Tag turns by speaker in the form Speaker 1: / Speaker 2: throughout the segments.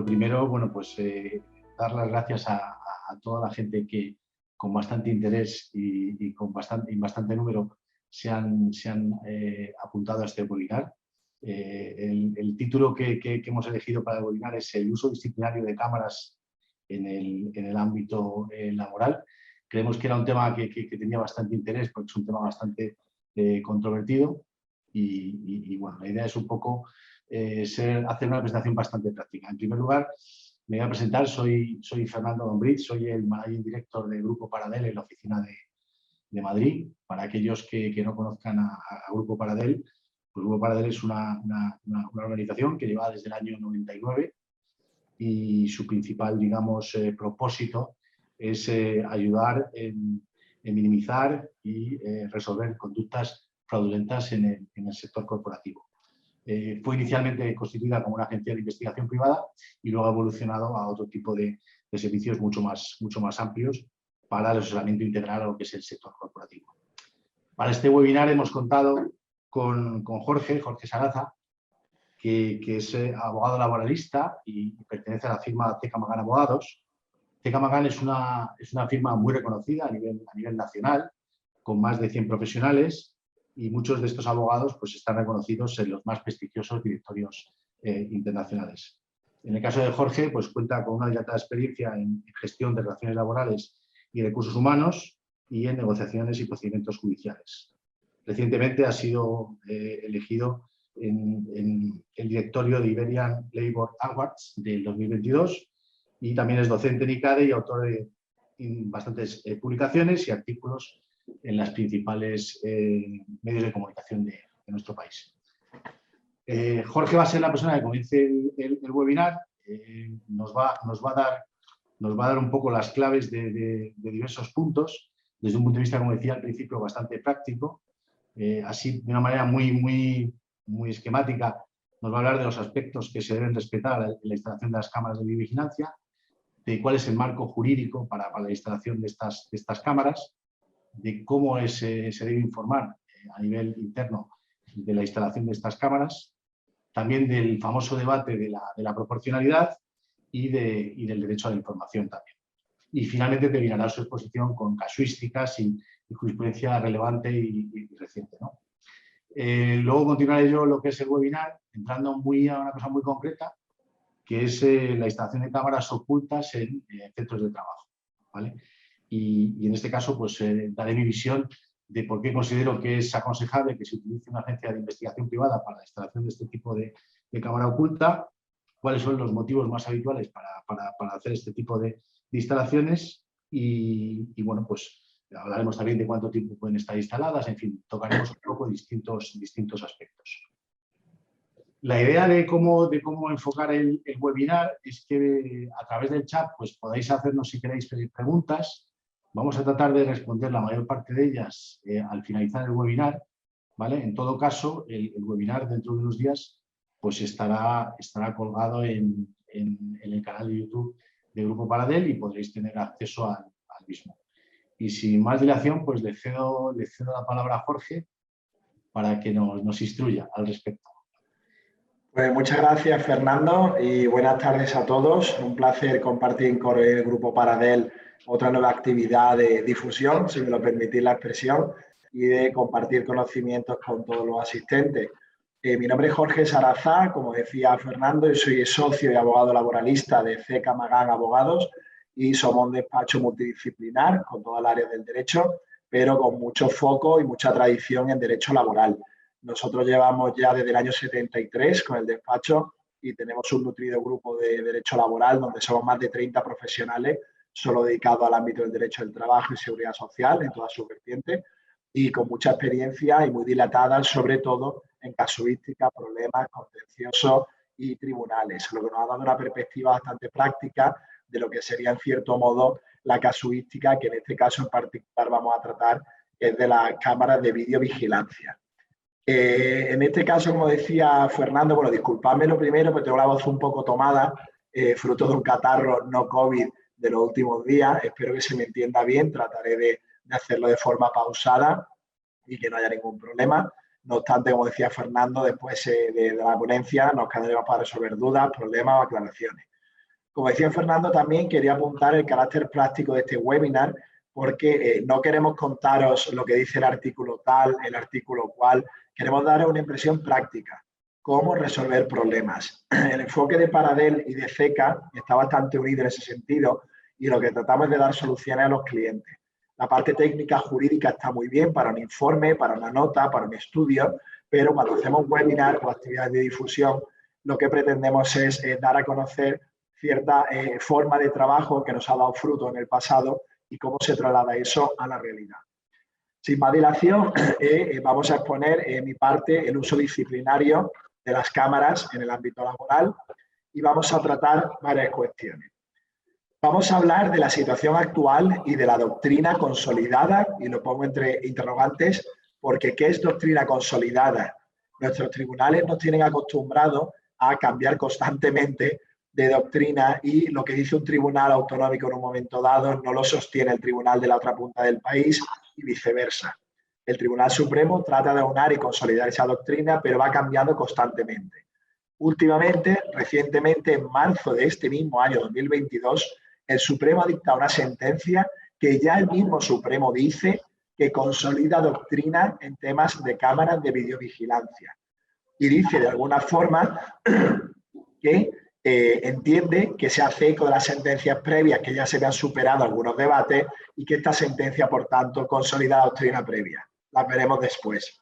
Speaker 1: Lo primero, bueno, pues dar las gracias a toda la gente que con bastante interés y con bastante número se han apuntado a este webinar. El título que hemos elegido para el webinar es el uso disciplinario de cámaras en el ámbito laboral. Creemos que era un tema que tenía bastante interés porque es un tema bastante controvertido y bueno, la idea es un poco hacer una presentación bastante práctica. En primer lugar, me voy a presentar, soy Fernando Dombrich, soy el Managing Director del Grupo Paradel en la oficina de Madrid. Para aquellos que no conozcan a Grupo Paradel, pues Grupo Paradel es una organización que lleva desde el año 99 y su principal, digamos, propósito es ayudar en minimizar y resolver conductas fraudulentas en el sector corporativo. Fue inicialmente constituida como una agencia de investigación privada y luego ha evolucionado a otro tipo de servicios mucho más amplios para el asesoramiento integral a lo que es el sector corporativo. Para este webinar hemos contado con Jorge Saraza, que es abogado laboralista y pertenece a la firma CK Magán Abogados. CK Magán es una firma muy reconocida a nivel nacional, con más de 100 profesionales, y muchos de estos abogados pues, están reconocidos en los más prestigiosos directorios internacionales. En el caso de Jorge, pues, cuenta con una dilatada experiencia en gestión de relaciones laborales y recursos humanos y en negociaciones y procedimientos judiciales. Recientemente ha sido elegido en el directorio de Iberian Labour Awards del 2022 y también es docente en ICADE y autor de bastantes publicaciones y artículos en las principales medios de comunicación de nuestro país. Jorge va a ser la persona que comience el webinar. Nos va a dar un poco las claves de diversos puntos, desde un punto de vista, como decía al principio, bastante práctico. Así, de una manera muy esquemática, nos va a hablar de los aspectos que se deben respetar en la instalación de las cámaras de videovigilancia, de cuál es el marco jurídico para la instalación de estas cámaras, de cómo se debe informar a nivel interno de la instalación de estas cámaras, también del famoso debate de la proporcionalidad y del derecho a la información también. Y finalmente terminará su exposición con casuísticas y jurisprudencia relevante y reciente, ¿no? Luego continuaré yo lo que es el webinar, entrando a una cosa muy concreta, que es la instalación de cámaras ocultas en centros de trabajo, ¿vale? Y en este caso, pues daré mi visión de por qué considero que es aconsejable que se utilice una agencia de investigación privada para la instalación de este tipo de cámara oculta, cuáles son los motivos más habituales para hacer este tipo de instalaciones y bueno, pues hablaremos también de cuánto tiempo pueden estar instaladas, en fin, tocaremos un poco distintos aspectos. La idea de cómo enfocar el webinar es que a través del chat pues podáis hacernos, si queréis, preguntas. Vamos a tratar de responder la mayor parte de ellas al finalizar el webinar, ¿vale? En todo caso, el webinar dentro de unos días pues estará colgado en el canal de YouTube de Grupo Paradel y podréis tener acceso al mismo. Y sin más dilación, pues le cedo la palabra a Jorge para que nos instruya al respecto.
Speaker 2: Pues muchas gracias, Fernando, y buenas tardes a todos. Un placer compartir con el Grupo Paradel otra nueva actividad de difusión, si me lo permitís la expresión, y de compartir conocimientos con todos los asistentes. Mi nombre es Jorge Saraza, como decía Fernando, yo soy socio y abogado laboralista de CK Magán Abogados y somos un despacho multidisciplinar con todas las áreas del derecho, pero con mucho foco y mucha tradición en derecho laboral. Nosotros llevamos ya desde el año 73 con el despacho y tenemos un nutrido grupo de derecho laboral donde somos más de 30 profesionales solo dedicados al ámbito del derecho del trabajo y seguridad social en todas sus vertientes y con mucha experiencia y muy dilatada, sobre todo en casuística, problemas contenciosos y tribunales, lo que nos ha dado una perspectiva bastante práctica de lo que sería en cierto modo la casuística que en este caso en particular vamos a tratar, que es de las cámaras de videovigilancia. En este caso, como decía Fernando, bueno, disculpadme lo primero, porque tengo la voz un poco tomada, fruto de un catarro no COVID de los últimos días. Espero que se me entienda bien, trataré de hacerlo de forma pausada y que no haya ningún problema. No obstante, como decía Fernando, después de la ponencia nos quedaremos para resolver dudas, problemas o aclaraciones. Como decía Fernando, también quería apuntar el carácter práctico de este webinar, porque no queremos contaros lo que dice el artículo tal, el artículo cual, queremos daros una impresión práctica, cómo resolver problemas. El enfoque de Paradel y de CECA está bastante unido en ese sentido y lo que tratamos es de dar soluciones a los clientes. La parte técnica jurídica está muy bien para un informe, para una nota, para un estudio, pero cuando hacemos webinar o actividades de difusión, lo que pretendemos es dar a conocer cierta forma de trabajo que nos ha dado fruto en el pasado y cómo se traslada eso a la realidad. Sin más dilación, vamos a exponer en mi parte el uso disciplinario de las cámaras en el ámbito laboral y vamos a tratar varias cuestiones. Vamos a hablar de la situación actual y de la doctrina consolidada, y lo pongo entre interrogantes, porque ¿qué es doctrina consolidada? Nuestros tribunales nos tienen acostumbrados a cambiar constantemente de doctrina y lo que dice un tribunal autonómico en un momento dado no lo sostiene el tribunal de la otra punta del país y viceversa. El Tribunal Supremo trata de aunar y consolidar esa doctrina, pero va cambiando constantemente. Últimamente, recientemente, en marzo de este mismo año 2022, el Supremo ha dictado una sentencia que ya el mismo Supremo dice que consolida doctrina en temas de cámaras de videovigilancia. Y dice de alguna forma que entiende que se hace eco de las sentencias previas que ya se habían superado algunos debates y que esta sentencia, por tanto, consolida la doctrina previa. Las veremos después.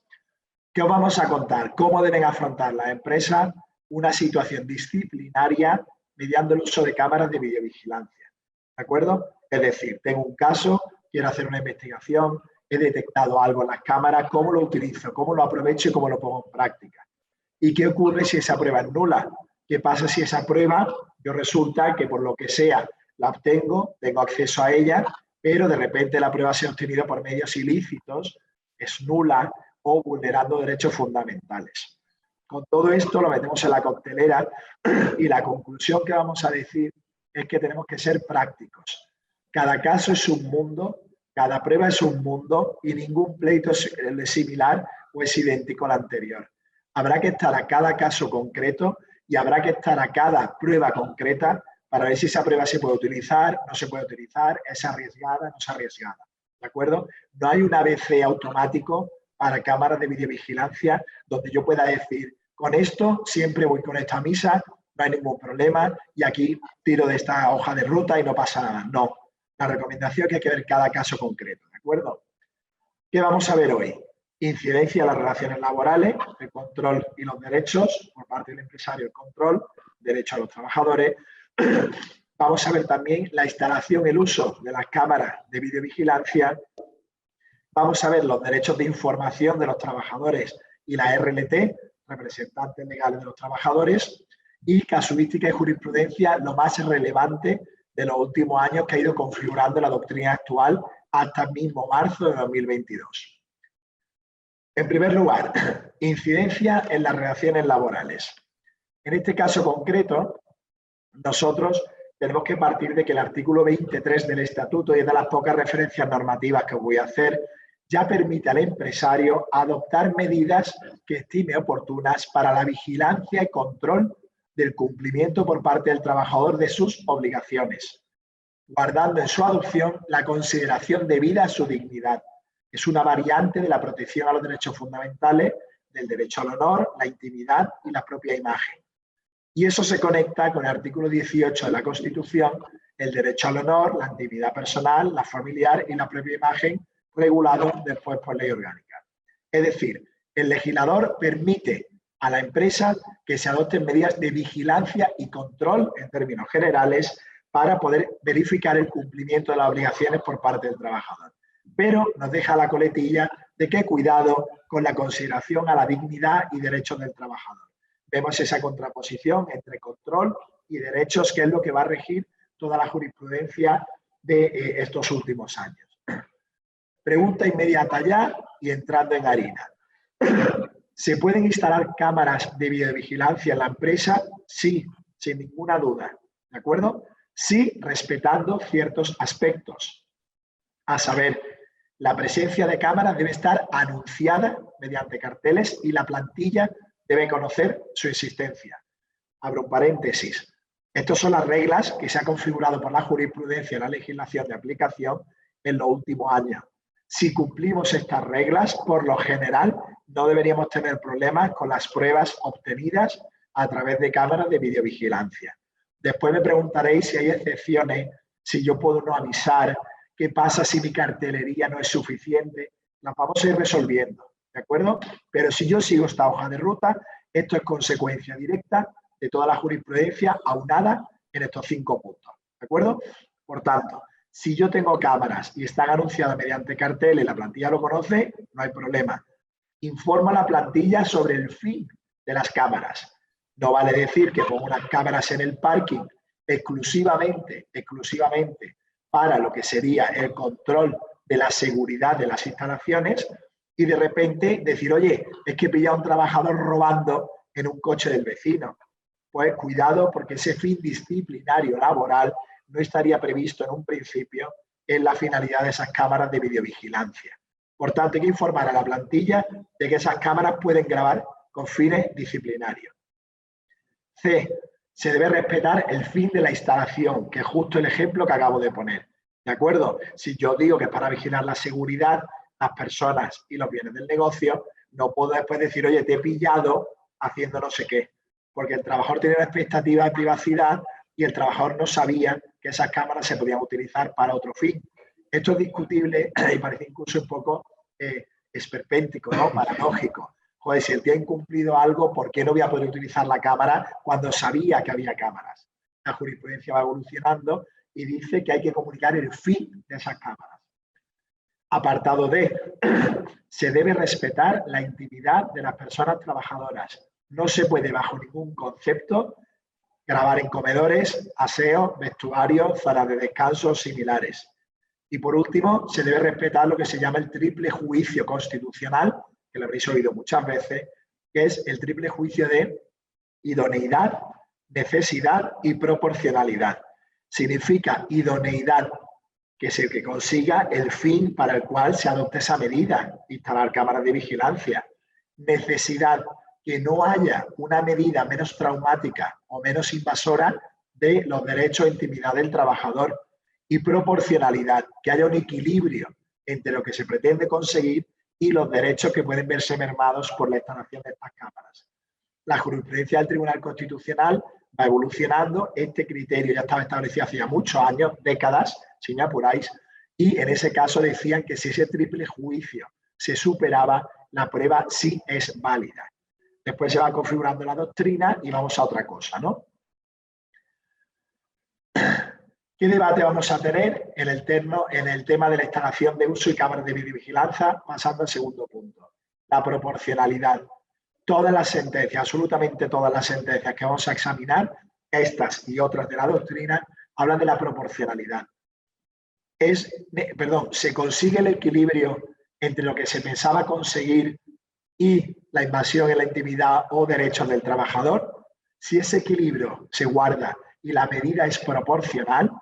Speaker 2: ¿Qué os vamos a contar? ¿Cómo deben afrontar las empresas una situación disciplinaria mediante el uso de cámaras de videovigilancia? ¿De acuerdo? Es decir, tengo un caso, quiero hacer una investigación, he detectado algo en las cámaras, ¿cómo lo utilizo? ¿Cómo lo aprovecho y cómo lo pongo en práctica? ¿Y qué ocurre si esa prueba es nula? ¿Qué pasa si esa prueba, yo resulta que por lo que sea la obtengo, tengo acceso a ella, pero de repente la prueba se ha obtenido por medios ilícitos, es nula o vulnerando derechos fundamentales? Con todo esto lo metemos en la coctelera y la conclusión que vamos a decir es que tenemos que ser prácticos. Cada caso es un mundo, cada prueba es un mundo y ningún pleito es similar o es idéntico al anterior. Habrá que estar a cada caso concreto y habrá que estar a cada prueba concreta para ver si esa prueba se puede utilizar, no se puede utilizar, es arriesgada, no es arriesgada. ¿De acuerdo? No hay un ABC automático para cámaras de videovigilancia donde yo pueda decir, con esto siempre voy con esta misa, no hay ningún problema y aquí tiro de esta hoja de ruta y no pasa nada. No. La recomendación es que hay que ver cada caso concreto. ¿De acuerdo? ¿Qué vamos a ver hoy? Incidencia de las relaciones laborales, el control y los derechos por parte del empresario, el control, derecho a los trabajadores. Vamos a ver también la instalación, el uso de las cámaras de videovigilancia. Vamos a ver los derechos de información de los trabajadores y la RLT, representantes legales de los trabajadores, y casuística y jurisprudencia, lo más relevante de los últimos años que ha ido configurando la doctrina actual hasta el mismo marzo de 2022. En primer lugar, incidencia en las relaciones laborales. En este caso concreto, nosotros tenemos que partir de que el artículo 23 del Estatuto, y es de las pocas referencias normativas que os voy a hacer, ya permite al empresario adoptar medidas que estime oportunas para la vigilancia y control del cumplimiento por parte del trabajador de sus obligaciones, guardando en su adopción la consideración debida a su dignidad. Es una variante de la protección a los derechos fundamentales, del derecho al honor, la intimidad y la propia imagen. Y eso se conecta con el artículo 18 de la Constitución, el derecho al honor, la intimidad personal, la familiar y la propia imagen, regulado después por ley orgánica. Es decir, el legislador permite a la empresa que se adopten medidas de vigilancia y control, en términos generales, para poder verificar el cumplimiento de las obligaciones por parte del trabajador. Pero nos deja la coletilla de que cuidado con la consideración a la dignidad y derechos del trabajador. Vemos esa contraposición entre control y derechos, que es lo que va a regir toda la jurisprudencia de estos últimos años. Pregunta inmediata ya y entrando en harina. ¿Se pueden instalar cámaras de videovigilancia en la empresa? Sí, sin ninguna duda. ¿De acuerdo? Sí, respetando ciertos aspectos. A saber, la presencia de cámaras debe estar anunciada mediante carteles y la plantilla debe conocer su existencia. Abro un paréntesis. Estas son las reglas que se han configurado por la jurisprudencia y la legislación de aplicación en los últimos años. Si cumplimos estas reglas, por lo general, no deberíamos tener problemas con las pruebas obtenidas a través de cámaras de videovigilancia. Después me preguntaréis si hay excepciones, si yo puedo no avisar, qué pasa si mi cartelería no es suficiente. Las vamos a ir resolviendo, ¿de acuerdo? Pero si yo sigo esta hoja de ruta, esto es consecuencia directa de toda la jurisprudencia aunada en estos 5 puntos, ¿de acuerdo? Por tanto, si yo tengo cámaras y están anunciadas mediante cartel y la plantilla lo conoce, no hay problema. Informa a la plantilla sobre el fin de las cámaras. No vale decir que pongo unas cámaras en el parking exclusivamente para lo que sería el control de la seguridad de las instalaciones y de repente decir, oye, es que he pillado a un trabajador robando en un coche del vecino. Pues cuidado, porque ese fin disciplinario laboral no estaría previsto en un principio en la finalidad de esas cámaras de videovigilancia. Por tanto, hay que informar a la plantilla de que esas cámaras pueden grabar con fines disciplinarios. C. Se debe respetar el fin de la instalación, que es justo el ejemplo que acabo de poner. ¿De acuerdo? Si yo digo que es para vigilar la seguridad, las personas y los bienes del negocio, no puedo después decir, oye, te he pillado haciendo no sé qué, porque el trabajador tiene una expectativa de privacidad y el trabajador no sabía que esas cámaras se podían utilizar para otro fin. Esto es discutible y parece incluso un poco esperpéntico, ¿no? Paradójico. Joder, si el tío ha incumplido algo, ¿por qué no voy a poder utilizar la cámara cuando sabía que había cámaras? La jurisprudencia va evolucionando y dice que hay que comunicar el fin de esas cámaras. Apartado D. Se debe respetar la intimidad de las personas trabajadoras. No se puede, bajo ningún concepto, grabar en comedores, aseos, vestuarios, zonas de descanso o similares. Y por último, se debe respetar lo que se llama el triple juicio constitucional, que lo habréis oído muchas veces, que es el triple juicio de idoneidad, necesidad y proporcionalidad. Significa idoneidad, que es el que consiga el fin para el cual se adopte esa medida, instalar cámaras de vigilancia. Necesidad, que no haya una medida menos traumática o menos invasora de los derechos e intimidad del trabajador. Y proporcionalidad, que haya un equilibrio entre lo que se pretende conseguir y los derechos que pueden verse mermados por la instalación de estas cámaras. La jurisprudencia del Tribunal Constitucional va evolucionando. Este criterio ya estaba establecido hace ya muchos años, décadas, si me apuráis, y en ese caso decían que si ese triple juicio se superaba, la prueba sí es válida. Después se va configurando la doctrina y vamos a otra cosa, ¿no? ¿Qué debate vamos a tener en el tema de la instalación de uso y cámaras de videovigilancia? Pasando al segundo punto, la proporcionalidad. Todas las sentencias, absolutamente todas las sentencias que vamos a examinar, estas y otras de la doctrina, hablan de la proporcionalidad. Se consigue el equilibrio entre lo que se pensaba conseguir y la invasión en la intimidad o derechos del trabajador. Si ese equilibrio se guarda y la medida es proporcional,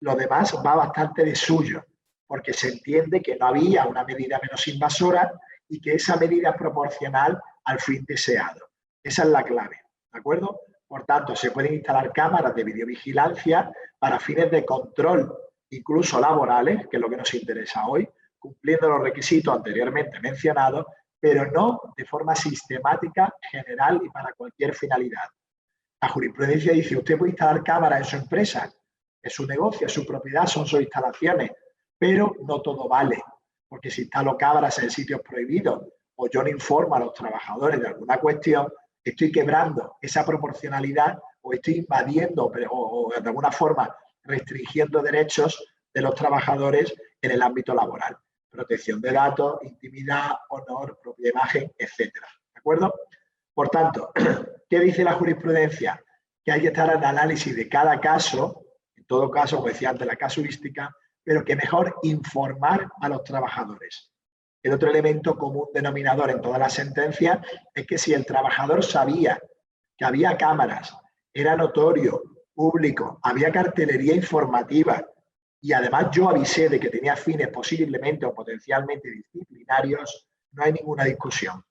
Speaker 2: lo demás va bastante de suyo, porque se entiende que no había una medida menos invasora y que esa medida es proporcional al fin deseado. Esa es la clave, ¿de acuerdo? Por tanto, se pueden instalar cámaras de videovigilancia para fines de control, incluso laborales, que es lo que nos interesa hoy, cumpliendo los requisitos anteriormente mencionados, pero no de forma sistemática, general y para cualquier finalidad. La jurisprudencia dice, usted puede instalar cámaras en su empresa, es su negocio, es su propiedad, son sus instalaciones, pero no todo vale, porque si instalo cámaras en sitios prohibidos o yo no informo a los trabajadores de alguna cuestión, estoy quebrando esa proporcionalidad o estoy invadiendo o de alguna forma restringiendo derechos de los trabajadores en el ámbito laboral. Protección de datos, intimidad, honor, propia imagen, etcétera. ¿De acuerdo? Por tanto, ¿qué dice la jurisprudencia? Que hay que estar en el análisis de cada caso, en todo caso, como decía antes, la casuística, pero que mejor informar a los trabajadores. El otro elemento común denominador en todas las sentencias es que si el trabajador sabía que había cámaras, era notorio, público, había cartelería informativa y además yo avisé de que tenía fines posiblemente o potencialmente disciplinarios, no hay ninguna discusión.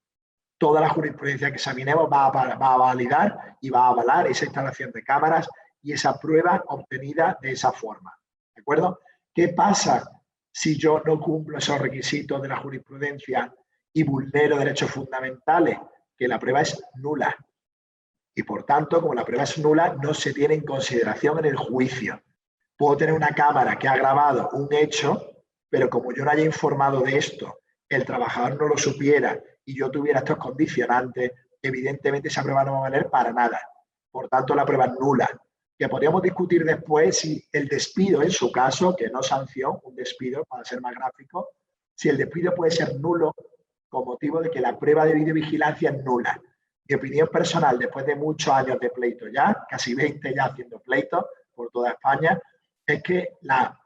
Speaker 2: Toda la jurisprudencia que examinemos va a validar y va a avalar esa instalación de cámaras y esa prueba obtenida de esa forma. ¿De acuerdo? ¿Qué pasa si yo no cumplo esos requisitos de la jurisprudencia y vulnero derechos fundamentales? Que la prueba es nula. Y por tanto, como la prueba es nula, no se tiene en consideración en el juicio. Puedo tener una cámara que ha grabado un hecho, pero como yo no haya informado de esto, el trabajador no lo supiera y yo tuviera estos condicionantes, evidentemente esa prueba no va a valer para nada. Por tanto, la prueba es nula. Que podríamos discutir después si el despido, en su caso, que no sanción, un despido, para ser más gráfico, si el despido puede ser nulo con motivo de que la prueba de videovigilancia es nula. Mi opinión personal, después de muchos años de pleito ya, casi 20 ya haciendo pleitos por toda España, es que la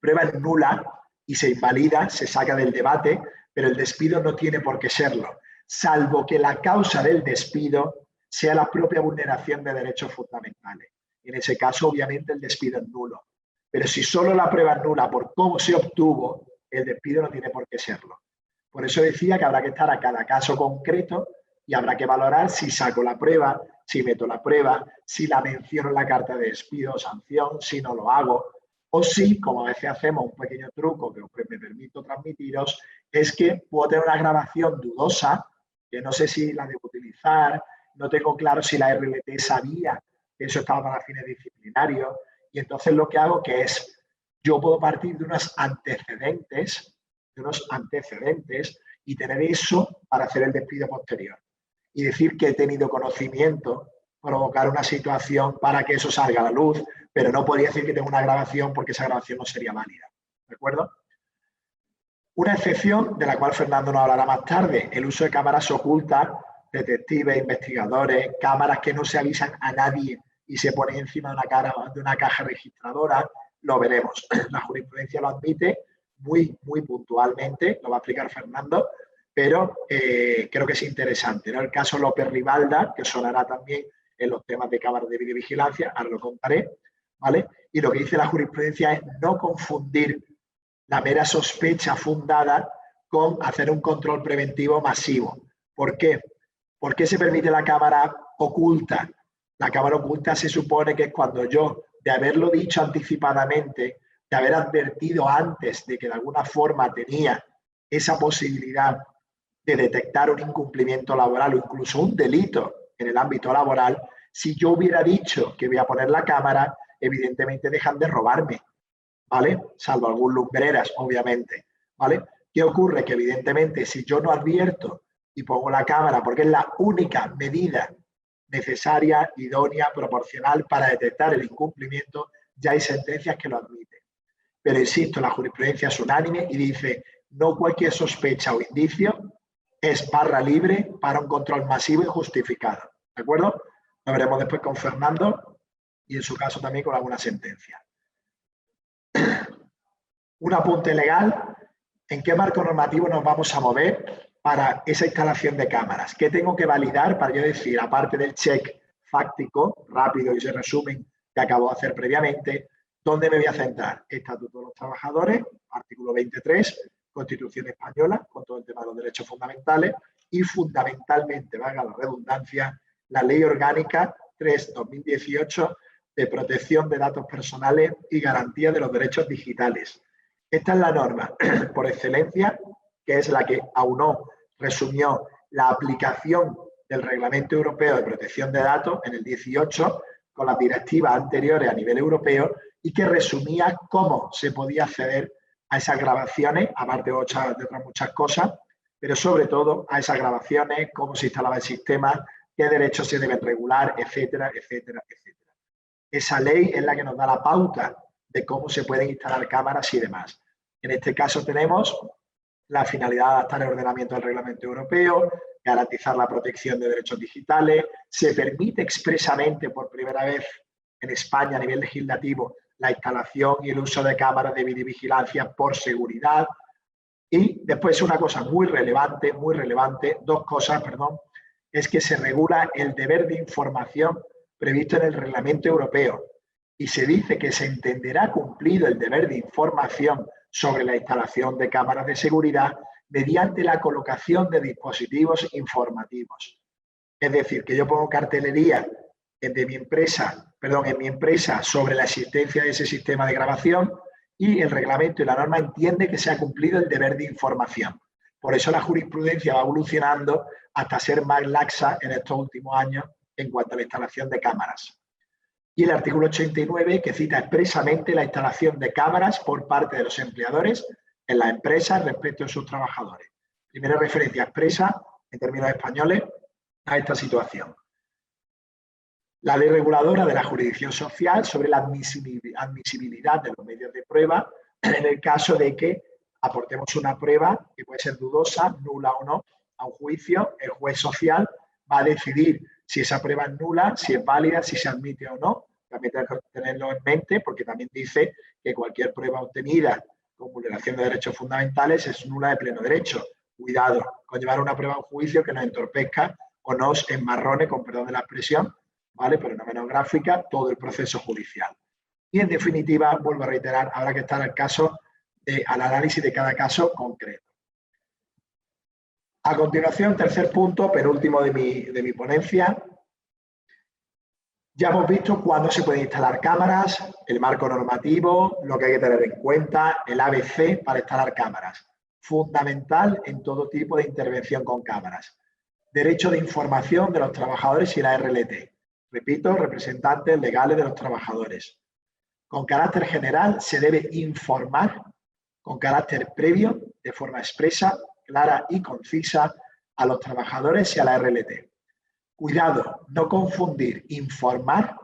Speaker 2: prueba es nula y se invalida, se saca del debate, pero el despido no tiene por qué serlo, salvo que la causa del despido sea la propia vulneración de derechos fundamentales. En ese caso, obviamente, el despido es nulo. Pero si solo la prueba es nula por cómo se obtuvo, el despido no tiene por qué serlo. Por eso decía que habrá que estar a cada caso concreto y habrá que valorar si saco la prueba, si meto la prueba, si la menciono en la carta de despido o sanción, si no lo hago. O si, como a veces hacemos un pequeño truco que me permito transmitiros, es que puedo tener una grabación dudosa, que no sé si la debo utilizar, no tengo claro si la RLT sabía que eso estaba para fines disciplinarios, y entonces lo que hago que es, yo puedo partir de unos antecedentes y tener eso para hacer el despido posterior. Y decir que he tenido conocimiento, provocar una situación para que eso salga a la luz, pero no podría decir que tengo una grabación porque esa grabación no sería válida. ¿De acuerdo? Una excepción, de la cual Fernando nos hablará más tarde, el uso de cámaras ocultas, detectives, investigadores, cámaras que no se avisan a nadie y se ponen encima de una caja registradora, lo veremos. La jurisprudencia lo admite muy puntualmente, lo va a explicar Fernando, pero creo que es interesante, ¿no? El caso López Rivalda, que sonará también en los temas de cámaras de videovigilancia, ahora lo contaré, ¿vale? Y lo que dice la jurisprudencia es no confundir la mera sospecha fundada con hacer un control preventivo masivo. ¿Por qué? ¿Por qué se permite la cámara oculta? La cámara oculta se supone que es cuando yo, de haberlo dicho anticipadamente, de haber advertido antes de que de alguna forma tenía esa posibilidad de detectar un incumplimiento laboral o incluso un delito en el ámbito laboral, si yo hubiera dicho que voy a poner la cámara, evidentemente dejan de robarme, ¿vale? Salvo algún lumbreras, obviamente, ¿vale? ¿Qué ocurre? Que evidentemente si yo no advierto y pongo la cámara porque es la única medida necesaria, idónea, proporcional para detectar el incumplimiento, ya hay sentencias que lo admiten. Pero insisto, la jurisprudencia es unánime y dice no cualquier sospecha o indicio es barra libre para un control masivo y justificado. ¿De acuerdo? Lo veremos después con Fernando y en su caso también con alguna sentencia. Un apunte legal. ¿En qué marco normativo nos vamos a mover para esa instalación de cámaras? ¿Qué tengo que validar para yo decir, aparte del check fáctico, rápido y ese resumen que acabo de hacer previamente, dónde me voy a centrar? Estatuto de los Trabajadores, artículo 23, Constitución Española, con todo el tema de los derechos fundamentales y fundamentalmente, valga la redundancia, la Ley Orgánica 3/2018 de protección de datos personales y garantía de los derechos digitales. Esta es la norma por excelencia, que es la que aunó, resumió la aplicación del Reglamento Europeo de Protección de Datos en el 18 con las directivas anteriores a nivel europeo y que resumía cómo se podía acceder a esas grabaciones, aparte de otras muchas cosas, pero sobre todo a esas grabaciones, cómo se instalaba el sistema, qué derechos se deben regular, etcétera, etcétera, etcétera. Esa ley es la que nos da la pauta de cómo se pueden instalar cámaras y demás. En este caso tenemos la finalidad de adaptar el ordenamiento al reglamento europeo, garantizar la protección de derechos digitales, se permite expresamente por primera vez en España a nivel legislativo la instalación y el uso de cámaras de videovigilancia por seguridad y después una cosa muy relevante, dos cosas, perdón, es que se regula el deber de información previsto en el reglamento europeo y se dice que se entenderá cumplido el deber de información sobre la instalación de cámaras de seguridad mediante la colocación de dispositivos informativos. Es decir, que yo pongo cartelería en mi empresa sobre la existencia de ese sistema de grabación y el reglamento y la norma entiende que se ha cumplido el deber de información. Por eso la jurisprudencia va evolucionando hasta ser más laxa en estos últimos años en cuanto a la instalación de cámaras. Y el artículo 89 que cita expresamente la instalación de cámaras por parte de los empleadores en las empresas respecto a sus trabajadores. Primera referencia expresa, en términos españoles, a esta situación. La ley reguladora de la jurisdicción social sobre la admisibilidad de los medios de prueba en el caso de que aportemos una prueba que puede ser dudosa, nula o no, a un juicio, el juez social va a decidir si esa prueba es nula, si es válida, si se admite o no. También tenemos que tenerlo en mente porque también dice que cualquier prueba obtenida con vulneración de derechos fundamentales es nula de pleno derecho. Cuidado con llevar una prueba a un juicio que nos entorpezca o nos enmarrone, con perdón de la expresión, ¿vale? Pero no menos gráfica, todo el proceso judicial. Y en definitiva, vuelvo a reiterar, habrá que estar al análisis de cada caso concreto. A continuación, tercer punto, penúltimo de mi ponencia. Ya hemos visto cuándo se pueden instalar cámaras, el marco normativo, lo que hay que tener en cuenta, el ABC para instalar cámaras. Fundamental en todo tipo de intervención con cámaras. Derecho de información de los trabajadores y la RLT. Repito, representantes legales de los trabajadores. Con carácter general se debe informar con carácter previo, de forma expresa, clara y concisa a los trabajadores y a la RLT. Cuidado, no confundir informar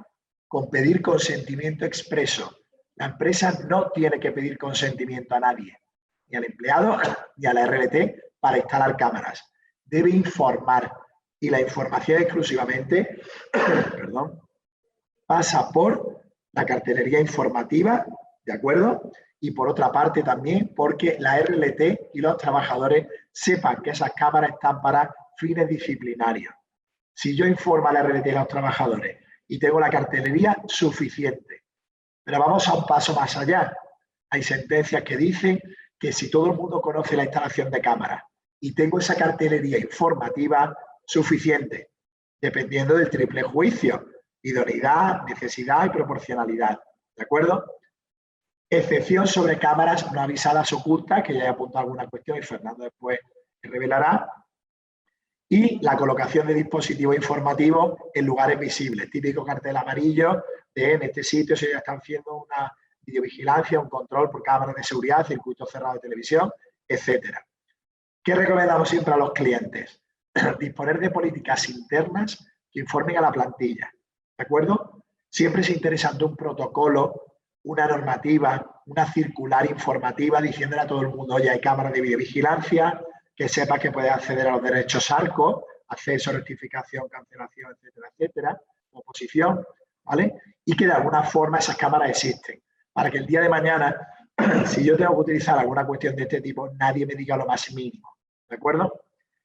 Speaker 2: con pedir consentimiento expreso. La empresa no tiene que pedir consentimiento a nadie, ni al empleado ni a la RLT para instalar cámaras. Debe informar y la información exclusivamente pasa por la cartelería informativa, ¿de acuerdo? Y por otra parte también porque la RLT y los trabajadores sepan que esas cámaras están para fines disciplinarios. Si yo informo a la RLT y a los trabajadores y tengo la cartelería, suficiente. Pero vamos a un paso más allá. Hay sentencias que dicen que si todo el mundo conoce la instalación de cámaras y tengo esa cartelería informativa, suficiente, dependiendo del triple juicio, idoneidad, necesidad y proporcionalidad. ¿De acuerdo? Excepción sobre cámaras no avisadas ocultas, que ya he apuntado alguna cuestión y Fernando después revelará. Y la colocación de dispositivos informativos en lugares visibles. Típico cartel amarillo de en este sitio se están haciendo una videovigilancia, un control por cámaras de seguridad, circuito cerrado de televisión, etcétera. ¿Qué recomendamos siempre a los clientes? Disponer de políticas internas que informen a la plantilla. ¿De acuerdo? Siempre es interesante un protocolo, una normativa, una circular informativa diciéndole a todo el mundo, oye, hay cámaras de videovigilancia, que sepa que puede acceder a los derechos ARCO, acceso, rectificación, cancelación, etcétera, etcétera, oposición, ¿vale? Y que de alguna forma esas cámaras existen, para que el día de mañana, si yo tengo que utilizar alguna cuestión de este tipo, nadie me diga lo más mínimo, ¿de acuerdo?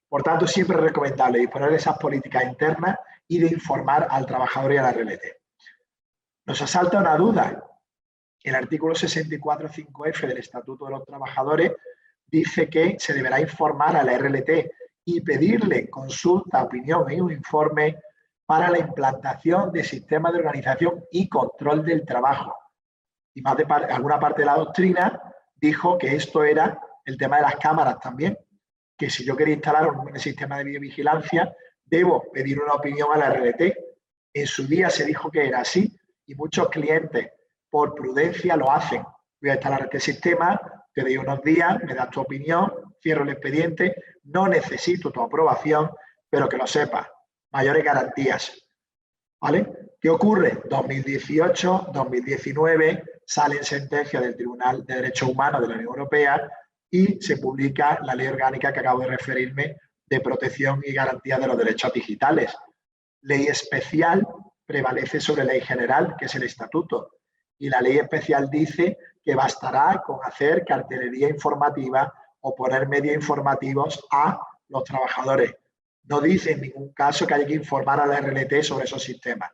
Speaker 2: Por tanto, siempre es recomendable disponer de esas políticas internas y de informar al trabajador y a la RLT. Nos asalta una duda. El artículo 64.5F del Estatuto de los Trabajadores dice que se deberá informar a la RLT y pedirle consulta, opinión y un informe para la implantación de sistemas de organización y control del trabajo. Y más de alguna parte de la doctrina dijo que esto era el tema de las cámaras también, que si yo quería instalar un sistema de videovigilancia, debo pedir una opinión a la RLT. En su día se dijo que era así y muchos clientes, por prudencia, lo hacen. Voy a instalar este sistema, te doy unos días, me das tu opinión, cierro el expediente, no necesito tu aprobación, pero que lo sepas, mayores garantías. ¿Vale? ¿Qué ocurre? 2018, 2019, salen sentencias del Tribunal de Derechos Humanos de la Unión Europea y se publica la ley orgánica que acabo de referirme de protección y garantía de los derechos digitales. Ley especial prevalece sobre ley general, que es el estatuto. Y la ley especial dice que bastará con hacer cartelería informativa o poner medios informativos a los trabajadores. No dice en ningún caso que haya que informar a la RLT sobre esos sistemas.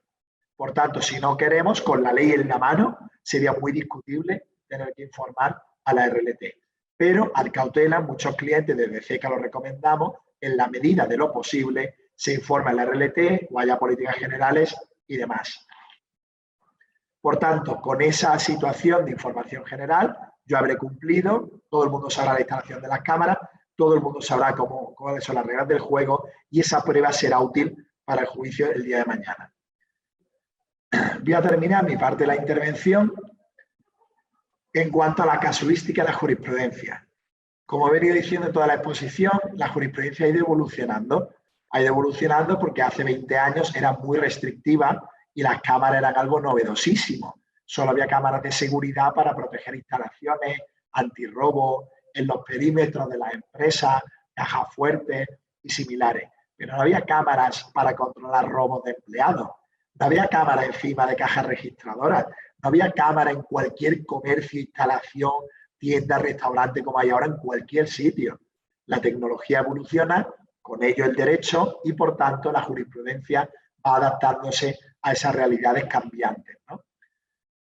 Speaker 2: Por tanto, si no queremos, con la ley en la mano, sería muy discutible tener que informar a la RLT. Pero, al cautela, muchos clientes desde CECA lo recomendamos, en la medida de lo posible, se informa a la RLT o haya políticas generales y demás. Por tanto, con esa situación de información general, yo habré cumplido, todo el mundo sabrá la instalación de las cámaras, todo el mundo sabrá cuáles son las reglas del juego y esa prueba será útil para el juicio el día de mañana. Voy a terminar mi parte de la intervención en cuanto a la casuística de la jurisprudencia. Como he venido diciendo en toda la exposición, la jurisprudencia ha ido evolucionando. Ha ido evolucionando porque hace 20 años era muy restrictiva y las cámaras eran algo novedosísimo. Solo había cámaras de seguridad para proteger instalaciones, antirrobo, en los perímetros de las empresas, cajas fuertes y similares. Pero no había cámaras para controlar robos de empleados. No había cámaras encima de cajas registradoras. No había cámara en cualquier comercio, instalación, tienda, restaurante, como hay ahora en cualquier sitio. La tecnología evoluciona, con ello el derecho y, por tanto, la jurisprudencia va adaptándose a esas realidades cambiantes, ¿no?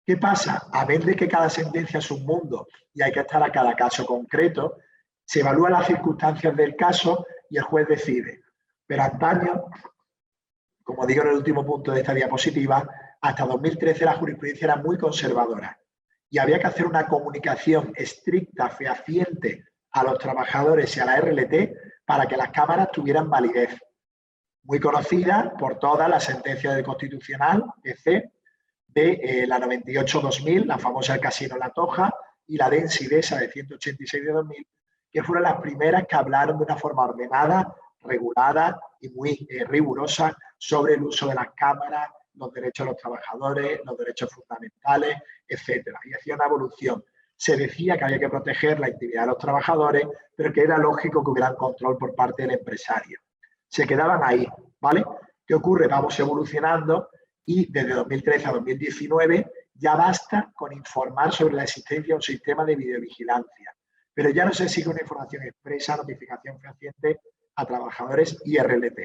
Speaker 2: ¿Qué pasa? A ver de que cada sentencia es un mundo y hay que estar a cada caso concreto, se evalúan las circunstancias del caso y el juez decide. Pero antaño, como digo en el último punto de esta diapositiva, hasta 2013 la jurisprudencia era muy conservadora y había que hacer una comunicación estricta, fehaciente a los trabajadores y a la RLT para que las cámaras tuvieran validez. Muy conocida por todas las sentencias del Constitucional, EC, de la 98-2000, la famosa del Casino La Toja, y la de Ensidesa de 186 de 2000, que fueron las primeras que hablaron de una forma ordenada, regulada y muy rigurosa sobre el uso de las cámaras, los derechos de los trabajadores, los derechos fundamentales, etcétera. Y hacía una evolución. Se decía que había que proteger la intimidad de los trabajadores, pero que era lógico que hubiera control por parte del empresario. Se quedaban ahí, ¿vale? ¿Qué ocurre? Vamos evolucionando y desde 2013 a 2019 ya basta con informar sobre la existencia de un sistema de videovigilancia. Pero ya no se exige una información expresa, notificación fehaciente a trabajadores y RLT.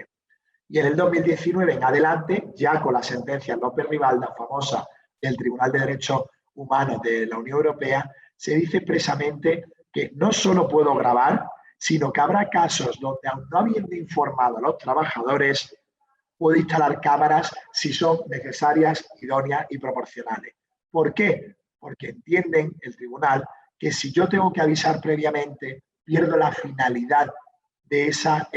Speaker 2: Y en el 2019 en adelante, ya con la sentencia López Rivalda, famosa del Tribunal de Derechos Humanos de la Unión Europea, se dice expresamente que no solo puedo grabar, sino que habrá casos donde, aun no habiendo informado a los trabajadores, puedo instalar cámaras si son necesarias, idóneas y proporcionales. ¿Por qué? Porque entienden el tribunal que si yo tengo que avisar previamente, pierdo la finalidad de esa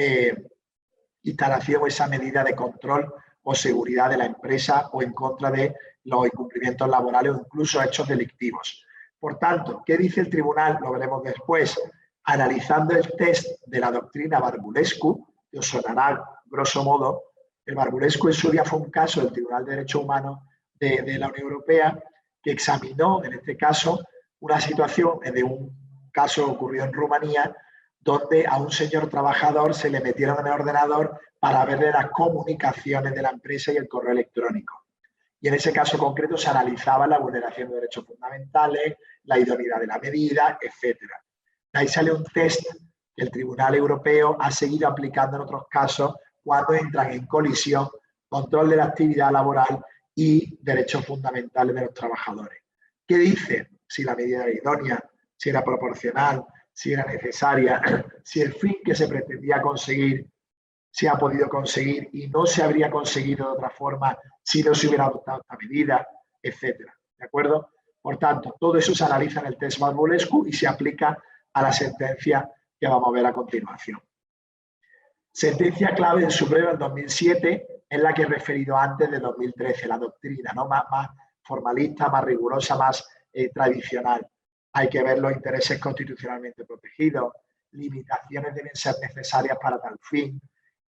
Speaker 2: instalación o esa medida de control o seguridad de la empresa o en contra de los incumplimientos laborales o incluso hechos delictivos. Por tanto, ¿qué dice el tribunal? Lo veremos después. Analizando el test de la doctrina Barbulescu, que os sonará grosso modo, el Barbulescu en su día fue un caso del Tribunal de Derechos Humanos de la Unión Europea que examinó, en este caso, una situación de un caso ocurrido en Rumanía donde a un señor trabajador se le metieron en el ordenador para verle las comunicaciones de la empresa y el correo electrónico. Y en ese caso concreto se analizaba la vulneración de derechos fundamentales, la idoneidad de la medida, etcétera. De ahí sale un test que el Tribunal Europeo ha seguido aplicando en otros casos cuando entran en colisión control de la actividad laboral y derechos fundamentales de los trabajadores. ¿Qué dice? Si la medida era idónea, si era proporcional, si era necesaria, si el fin que se pretendía conseguir se ha podido conseguir y no se habría conseguido de otra forma si no se hubiera adoptado esta medida, etcétera. ¿De acuerdo? Por tanto, todo eso se analiza en el test Barbulescu y se aplica a la sentencia que vamos a ver a continuación. Sentencia clave del Supremo del 2007 es la que he referido antes de 2013, la doctrina, ¿no? más formalista, más rigurosa, más tradicional. Hay que ver los intereses constitucionalmente protegidos, limitaciones deben ser necesarias para tal fin,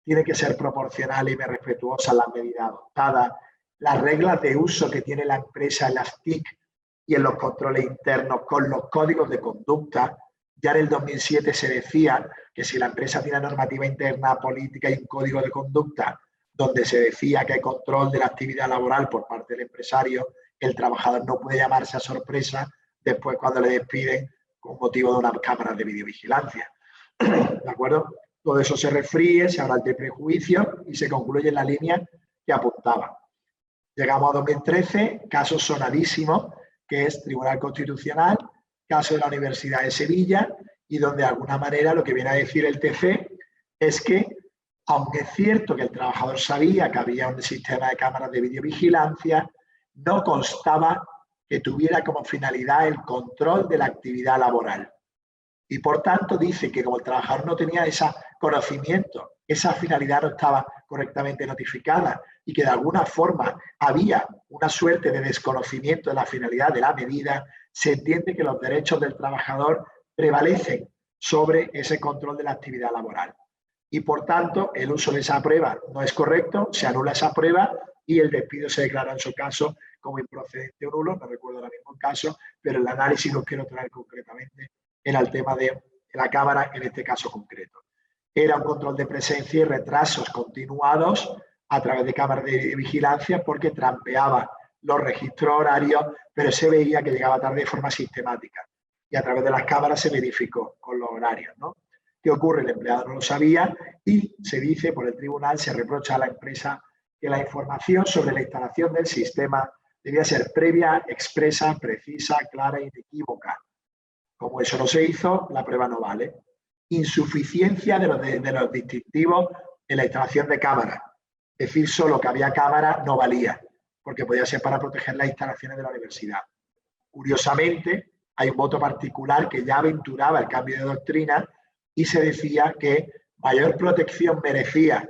Speaker 2: tiene que ser proporcional y respetuosa las medidas adoptadas, las reglas de uso que tiene la empresa en las TIC y en los controles internos con los códigos de conducta. Ya en el 2007 se decía que si la empresa tiene normativa interna, política y un código de conducta donde se decía que hay control de la actividad laboral por parte del empresario, el trabajador no puede llamarse a sorpresa después cuando le despiden con motivo de unas cámaras de videovigilancia. ¿De acuerdo? Todo eso se refríe, se habla de prejuicio y se concluye en la línea que apuntaba. Llegamos a 2013, caso sonadísimo, que es Tribunal Constitucional, caso de la Universidad de Sevilla, y donde de alguna manera lo que viene a decir el TC es que Aunque es cierto que el trabajador sabía que había un sistema de cámaras de videovigilancia, no constaba que tuviera como finalidad el control de la actividad laboral. Y por tanto dice que como el trabajador no tenía ese conocimiento, esa finalidad no estaba correctamente notificada y que de alguna forma había una suerte de desconocimiento de la finalidad de la medida, se entiende que los derechos del trabajador prevalecen sobre ese control de la actividad laboral. Y por tanto, el uso de esa prueba no es correcto, se anula esa prueba y el despido se declara en su caso como improcedente o nulo, no recuerdo ahora mismo el caso, pero el análisis lo quiero traer concretamente era el tema de la cámara en este caso concreto. Era un control de presencia y retrasos continuados a través de cámaras de vigilancia porque trampeaba los registros horarios, pero se veía que llegaba tarde de forma sistemática y a través de las cámaras se verificó con los horarios, ¿no? ¿Qué ocurre? El empleado no lo sabía y se dice por el tribunal, se reprocha a la empresa que la información sobre la instalación del sistema debía ser previa, expresa, precisa, clara e inequívoca. Como eso no se hizo, la prueba no vale. Insuficiencia de los distintivos en la instalación de cámaras. Decir solo que había cámara no valía, porque podía ser para proteger las instalaciones de la universidad. Curiosamente, hay un voto particular que ya aventuraba el cambio de doctrina y se decía que mayor protección merecía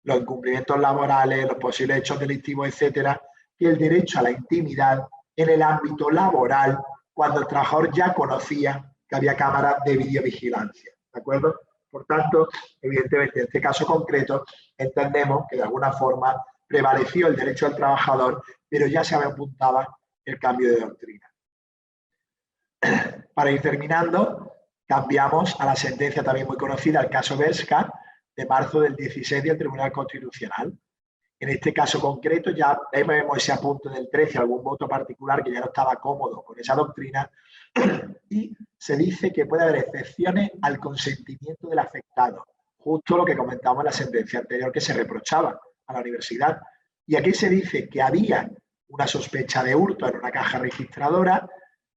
Speaker 2: los incumplimientos laborales, los posibles hechos delictivos, etcétera, que el derecho a la intimidad en el ámbito laboral cuando el trabajador ya conocía que había cámaras de videovigilancia, ¿de acuerdo? Por tanto, evidentemente, en este caso concreto, entendemos que de alguna forma prevaleció el derecho del trabajador, pero ya se apuntaba el cambio de doctrina. Para ir terminando, cambiamos a la sentencia también muy conocida, el caso Berska, de marzo del 16 del Tribunal Constitucional. En este caso concreto ya vemos ese apunte del 13, algún voto particular que ya no estaba cómodo con esa doctrina y se dice que puede haber excepciones al consentimiento del afectado, justo lo que comentamos en la sentencia anterior que se reprochaba a la universidad. Y aquí se dice que había una sospecha de hurto en una caja registradora,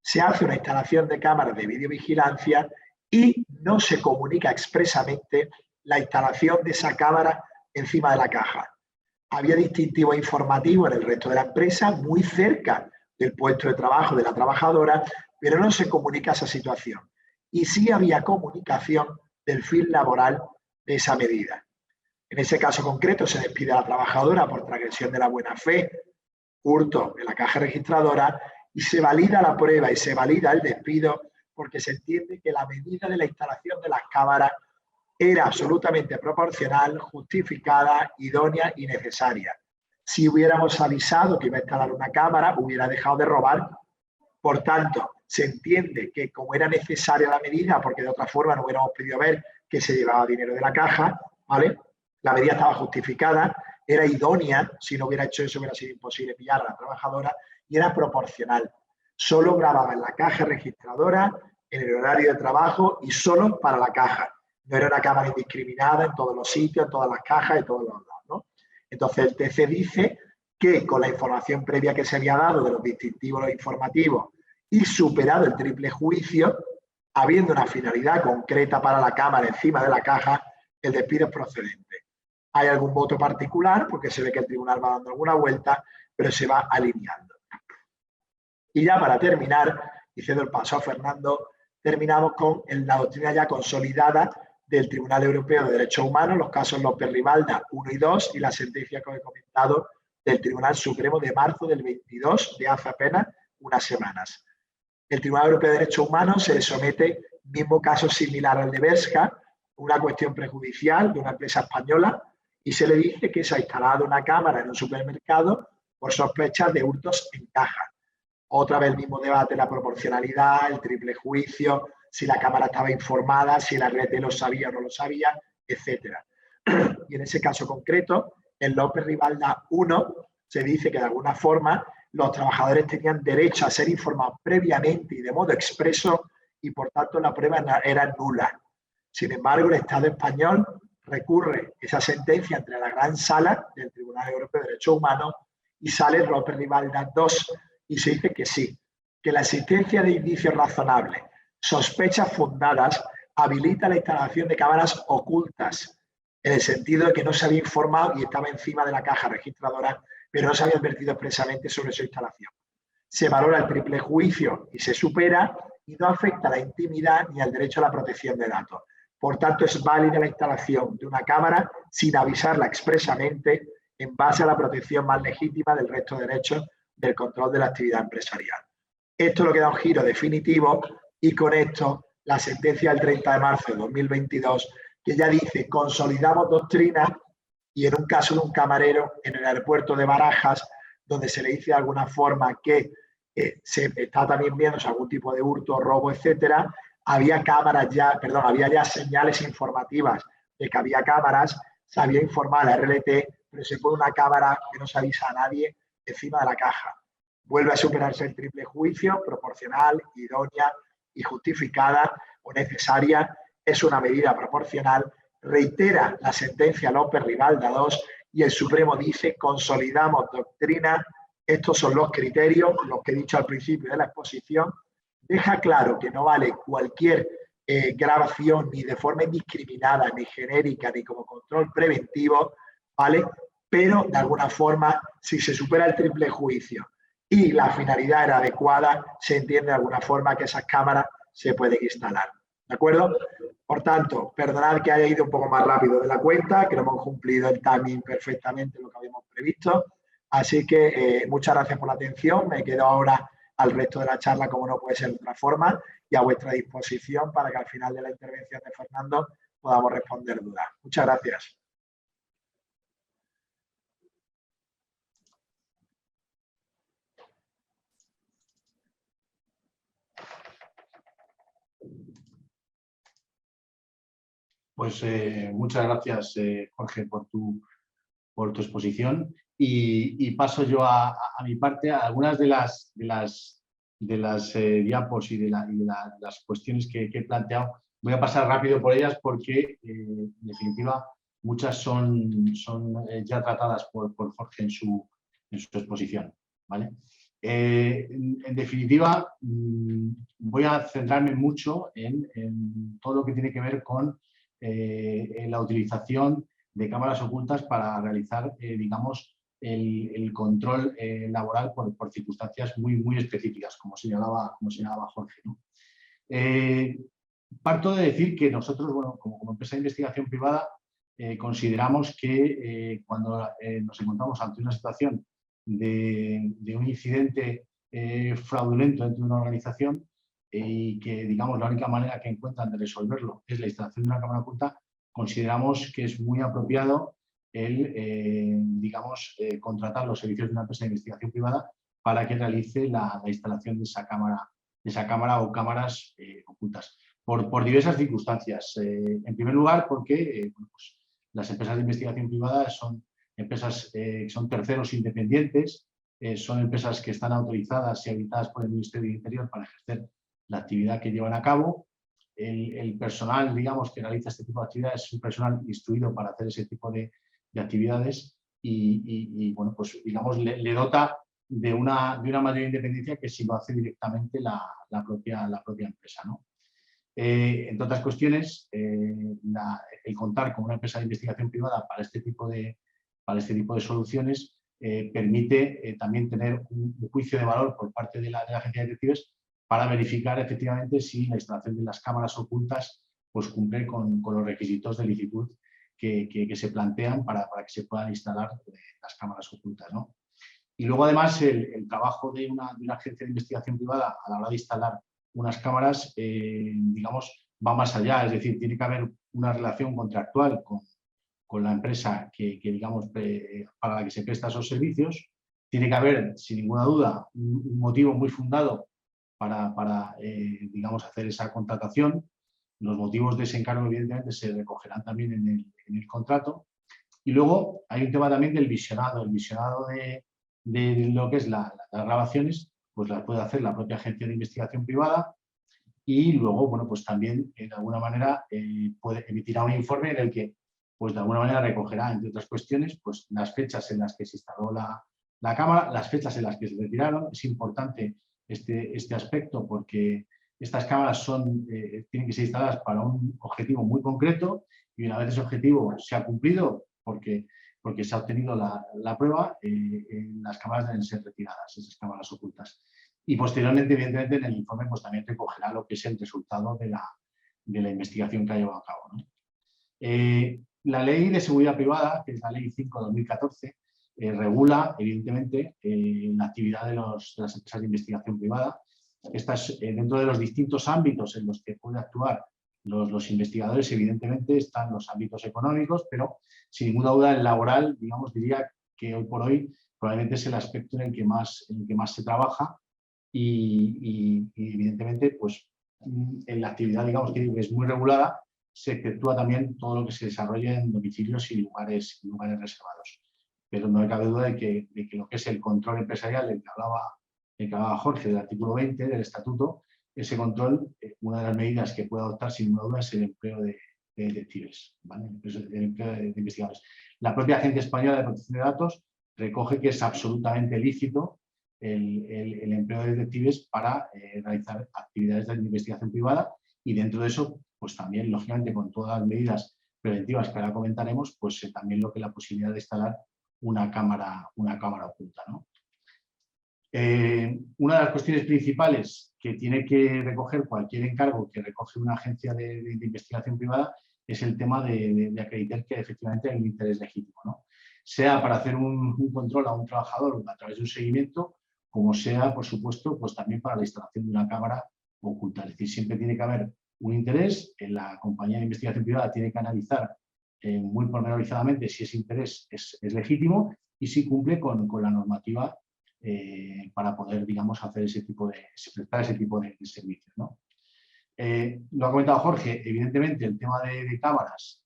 Speaker 2: se hace una instalación de cámaras de videovigilancia y no se comunica expresamente la instalación de esa cámara encima de la caja. Había distintivos informativos en el resto de la empresa, muy cerca del puesto de trabajo de la trabajadora, pero no se comunica esa situación. Y sí había comunicación del fin laboral de esa medida. En ese caso concreto se despide a la trabajadora por transgresión de la buena fe, hurto en la caja registradora, y se valida la prueba y se valida el despido porque se entiende que la medida de la instalación de las cámaras era absolutamente proporcional, justificada, idónea y necesaria. Si hubiéramos avisado que iba a instalar una cámara, hubiera dejado de robar. Por tanto, se entiende que como era necesaria la medida, porque de otra forma no hubiéramos podido ver que se llevaba dinero de la caja, ¿vale? La medida estaba justificada, era idónea, si no hubiera hecho eso hubiera sido imposible pillar a la trabajadora, y era proporcional. Solo grababa en la caja registradora, en el horario de trabajo y solo para la caja. No era una cámara indiscriminada en todos los sitios, en todas las cajas y todos los lados, ¿no? Entonces el TC dice que con la información previa que se había dado de los distintivos, los informativos y superado el triple juicio, habiendo una finalidad concreta para la cámara encima de la caja, el despido es procedente. Hay algún voto particular porque se ve que el tribunal va dando alguna vuelta, pero se va alineando. Y ya para terminar, y cedo el paso a Fernando, terminamos con la doctrina ya consolidada del Tribunal Europeo de Derechos Humanos, los casos López-Rivalda 1 y 2 y la sentencia que os he comentado del Tribunal Supremo de marzo del 22, de hace apenas unas semanas. El Tribunal Europeo de Derechos Humanos se le somete mismo caso similar al de Berska, una cuestión prejudicial de una empresa española, y se le dice que se ha instalado una cámara en un supermercado por sospechas de hurtos en caja. Otra vez el mismo debate, la proporcionalidad, el triple juicio, si la cámara estaba informada, si la red lo sabía o no lo sabía, etc. Y en ese caso concreto, en López-Rivalda 1, se dice que de alguna forma los trabajadores tenían derecho a ser informados previamente y de modo expreso y por tanto la prueba era nula. Sin embargo, el Estado español recurre esa sentencia entre la gran sala del Tribunal Europeo de Derechos Humanos y sale López-Rivalda 2 y se dice que sí, que la existencia de indicios razonables, sospechas fundadas, habilita la instalación de cámaras ocultas en el sentido de que no se había informado y estaba encima de la caja registradora, pero no se había advertido expresamente sobre su instalación. Se valora el triple juicio y se supera y no afecta a la intimidad ni al derecho a la protección de datos. Por tanto, es válida la instalación de una cámara sin avisarla expresamente en base a la protección más legítima del resto de derechos del control de la actividad empresarial. Esto es lo que da un giro definitivo y con esto la sentencia del 30 de marzo de 2022 que ya dice consolidamos doctrina y en un caso de un camarero en el aeropuerto de Barajas, donde se le dice de alguna forma que se está también viendo algún tipo de hurto, robo, etcétera, había ya señales informativas de que había cámaras, se había informado a la RLT, pero se pone una cámara que no se avisa a nadie encima de la caja. Vuelve a superarse el triple juicio, proporcional, idónea y justificada o necesaria, es una medida proporcional, reitera la sentencia López Rivalda II y el Supremo dice consolidamos doctrina, estos son los criterios, los que he dicho al principio de la exposición, deja claro que no vale cualquier grabación ni de forma indiscriminada, ni genérica, ni como control preventivo, ¿vale? Pero de alguna forma, si se supera el triple juicio y la finalidad era adecuada, se entiende de alguna forma que esas cámaras se pueden instalar. ¿De acuerdo? Por tanto, perdonad que haya ido un poco más rápido de la cuenta, que no hemos cumplido el timing perfectamente lo que habíamos previsto. Así que muchas gracias por la atención. Me quedo ahora al resto de la charla, como no puede ser de otra forma, y a vuestra disposición para que al final de la intervención de Fernando podamos responder dudas. Muchas gracias.
Speaker 1: Pues muchas gracias, Jorge, por tu exposición. Y paso yo a mi parte a algunas de las diapos y de las cuestiones que he planteado. Voy a pasar rápido por ellas porque, en definitiva, muchas son ya tratadas por Jorge en su exposición, ¿vale? En definitiva, voy a centrarme mucho en todo lo que tiene que ver con la utilización de cámaras ocultas para realizar, digamos, el control laboral por circunstancias muy específicas, como señalaba Jorge, ¿no? Parto de decir que nosotros, bueno, como empresa de investigación privada, consideramos que cuando nos encontramos ante una situación de un incidente fraudulento dentro de una organización y que, digamos, la única manera que encuentran de resolverlo es la instalación de una cámara oculta, consideramos que es muy apropiado contratar los servicios de una empresa de investigación privada para que realice la instalación de esa cámara o cámaras ocultas. Por diversas circunstancias. En primer lugar, porque pues, las empresas de investigación privada son empresas son terceros independientes, son empresas que están autorizadas y habilitadas por el Ministerio del Interior para ejercer la actividad que llevan a cabo. El personal, digamos, que realiza este tipo de actividades es un personal instruido para hacer ese tipo de actividades y bueno, pues digamos, le dota de una mayor independencia que si lo hace directamente la propia empresa, ¿no? Entre otras cuestiones, el contar con una empresa de investigación privada para este tipo de soluciones permite también tener un juicio de valor por parte de la Agencia de Detectives para verificar efectivamente si la instalación de las cámaras ocultas pues, cumple con los requisitos de licitud que se plantean para que se puedan instalar las cámaras ocultas, ¿no? Y luego, además, el trabajo de una agencia de investigación privada a la hora de instalar unas cámaras, digamos, va más allá. Es decir, tiene que haber una relación contractual con la empresa digamos, para la que se presta esos servicios. Tiene que haber, sin ninguna duda, un motivo muy fundado para digamos, hacer esa contratación. Los motivos de ese encargo, evidentemente, se recogerán también en el contrato. Y luego hay un tema también del visionado. El visionado de lo que es las grabaciones, pues las puede hacer la propia agencia de investigación privada y luego, bueno, pues también de alguna manera emitirá un informe en el que, pues de alguna manera recogerá, entre otras cuestiones, pues las fechas en las que se instaló la cámara, las fechas en las que se retiraron. Es importante este aspecto porque Estas cámaras tienen que ser instaladas para un objetivo muy concreto y una vez ese objetivo se ha cumplido porque se ha obtenido la prueba, las cámaras deben ser retiradas, esas cámaras ocultas. Y posteriormente, evidentemente, en el informe pues, también recogerá lo que es el resultado de la investigación que ha llevado a cabo, ¿no? La Ley de Seguridad Privada, que es la Ley 5/2014, regula, evidentemente, la actividad de las empresas de investigación privada. Dentro de los distintos ámbitos en los que pueden actuar los investigadores, evidentemente, están los ámbitos económicos, pero sin ninguna duda el laboral, digamos, diría que hoy por hoy probablemente es el aspecto en el que más se trabaja y evidentemente, pues, en la actividad, digamos, que es muy regulada, se efectúa también todo lo que se desarrolla en domicilios y lugares reservados. Pero no cabe duda de que lo que es el control empresarial del que hablaba Jorge, del artículo 20 del Estatuto, ese control, una de las medidas que puede adoptar sin ninguna duda es el empleo de detectives, ¿vale? El empleo de investigadores. La propia Agencia Española de Protección de Datos recoge que es absolutamente lícito el empleo de detectives para realizar actividades de investigación privada y dentro de eso, pues también, lógicamente, con todas las medidas preventivas que ahora comentaremos, pues también la posibilidad de instalar una cámara oculta, ¿no? Una de las cuestiones principales que tiene que recoger cualquier encargo que recoge una agencia de investigación privada es el tema de acreditar que efectivamente hay un interés legítimo, ¿no? Sea para hacer un control a un trabajador a través de un seguimiento, como sea, por supuesto, pues también para la instalación de una cámara oculta. Es decir, siempre tiene que haber un interés, la compañía de investigación privada tiene que analizar muy pormenorizadamente si ese interés es legítimo y si cumple con la normativa para poder, digamos, prestar ese tipo de servicios, ¿no? Lo ha comentado Jorge, evidentemente el tema de cámaras,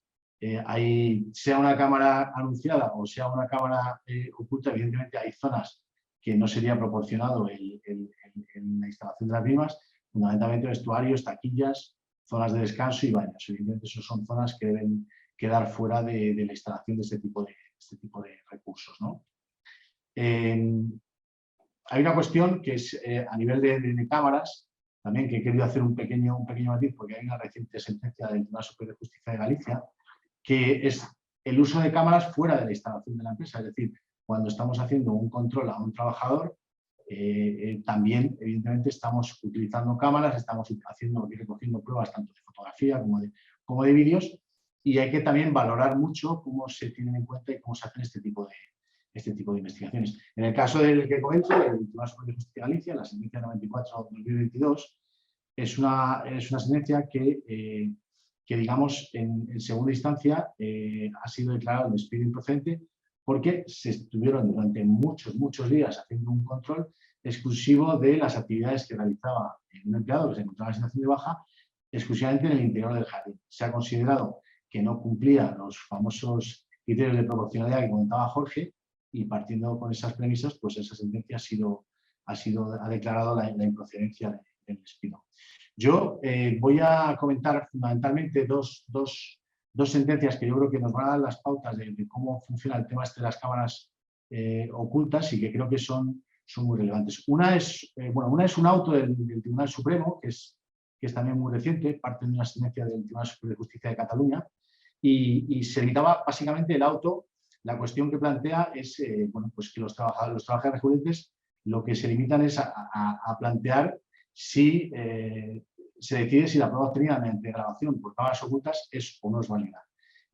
Speaker 1: sea una cámara anunciada o sea una cámara oculta, evidentemente hay zonas que no sería proporcionado en la instalación de las mismas, fundamentalmente vestuarios, taquillas, zonas de descanso y baños. Evidentemente, esas son zonas que deben quedar fuera de la instalación de este tipo de recursos, ¿no? Hay una cuestión que es a nivel de cámaras, también que he querido hacer un pequeño matiz, porque hay una reciente sentencia del Tribunal Superior de Justicia de Galicia, que es el uso de cámaras fuera de la instalación de la empresa. Es decir, cuando estamos haciendo un control a un trabajador, también, evidentemente, estamos utilizando cámaras, estamos recogiendo pruebas tanto de fotografía como de vídeos, y hay que también valorar mucho cómo se tienen en cuenta y cómo se hacen este tipo de investigaciones. En el caso del que comento, el Tribunal Superior de Justicia de Galicia, la sentencia 94/2022, es una sentencia que digamos, en segunda instancia ha sido declarado despido improcedente porque se estuvieron durante muchos días haciendo un control exclusivo de las actividades que realizaba un empleado que se encontraba en situación de baja exclusivamente en el interior del jardín. Se ha considerado que no cumplía los famosos criterios de proporcionalidad que comentaba Jorge y partiendo con esas premisas, pues esa sentencia ha declarado la improcedencia del despido. Yo voy a comentar fundamentalmente dos sentencias que yo creo que nos van a dar las pautas de cómo funciona el tema de las cámaras ocultas y que creo que son muy relevantes. Una es un auto del Tribunal Supremo, que es también muy reciente, parte de una sentencia del Tribunal Superior de Justicia de Cataluña, y se evitaba básicamente el auto. La cuestión que plantea es pues que los trabajadores recurrentes lo que se limitan es a plantear si se decide si la prueba obtenida mediante grabación por cámaras ocultas es o no es válida.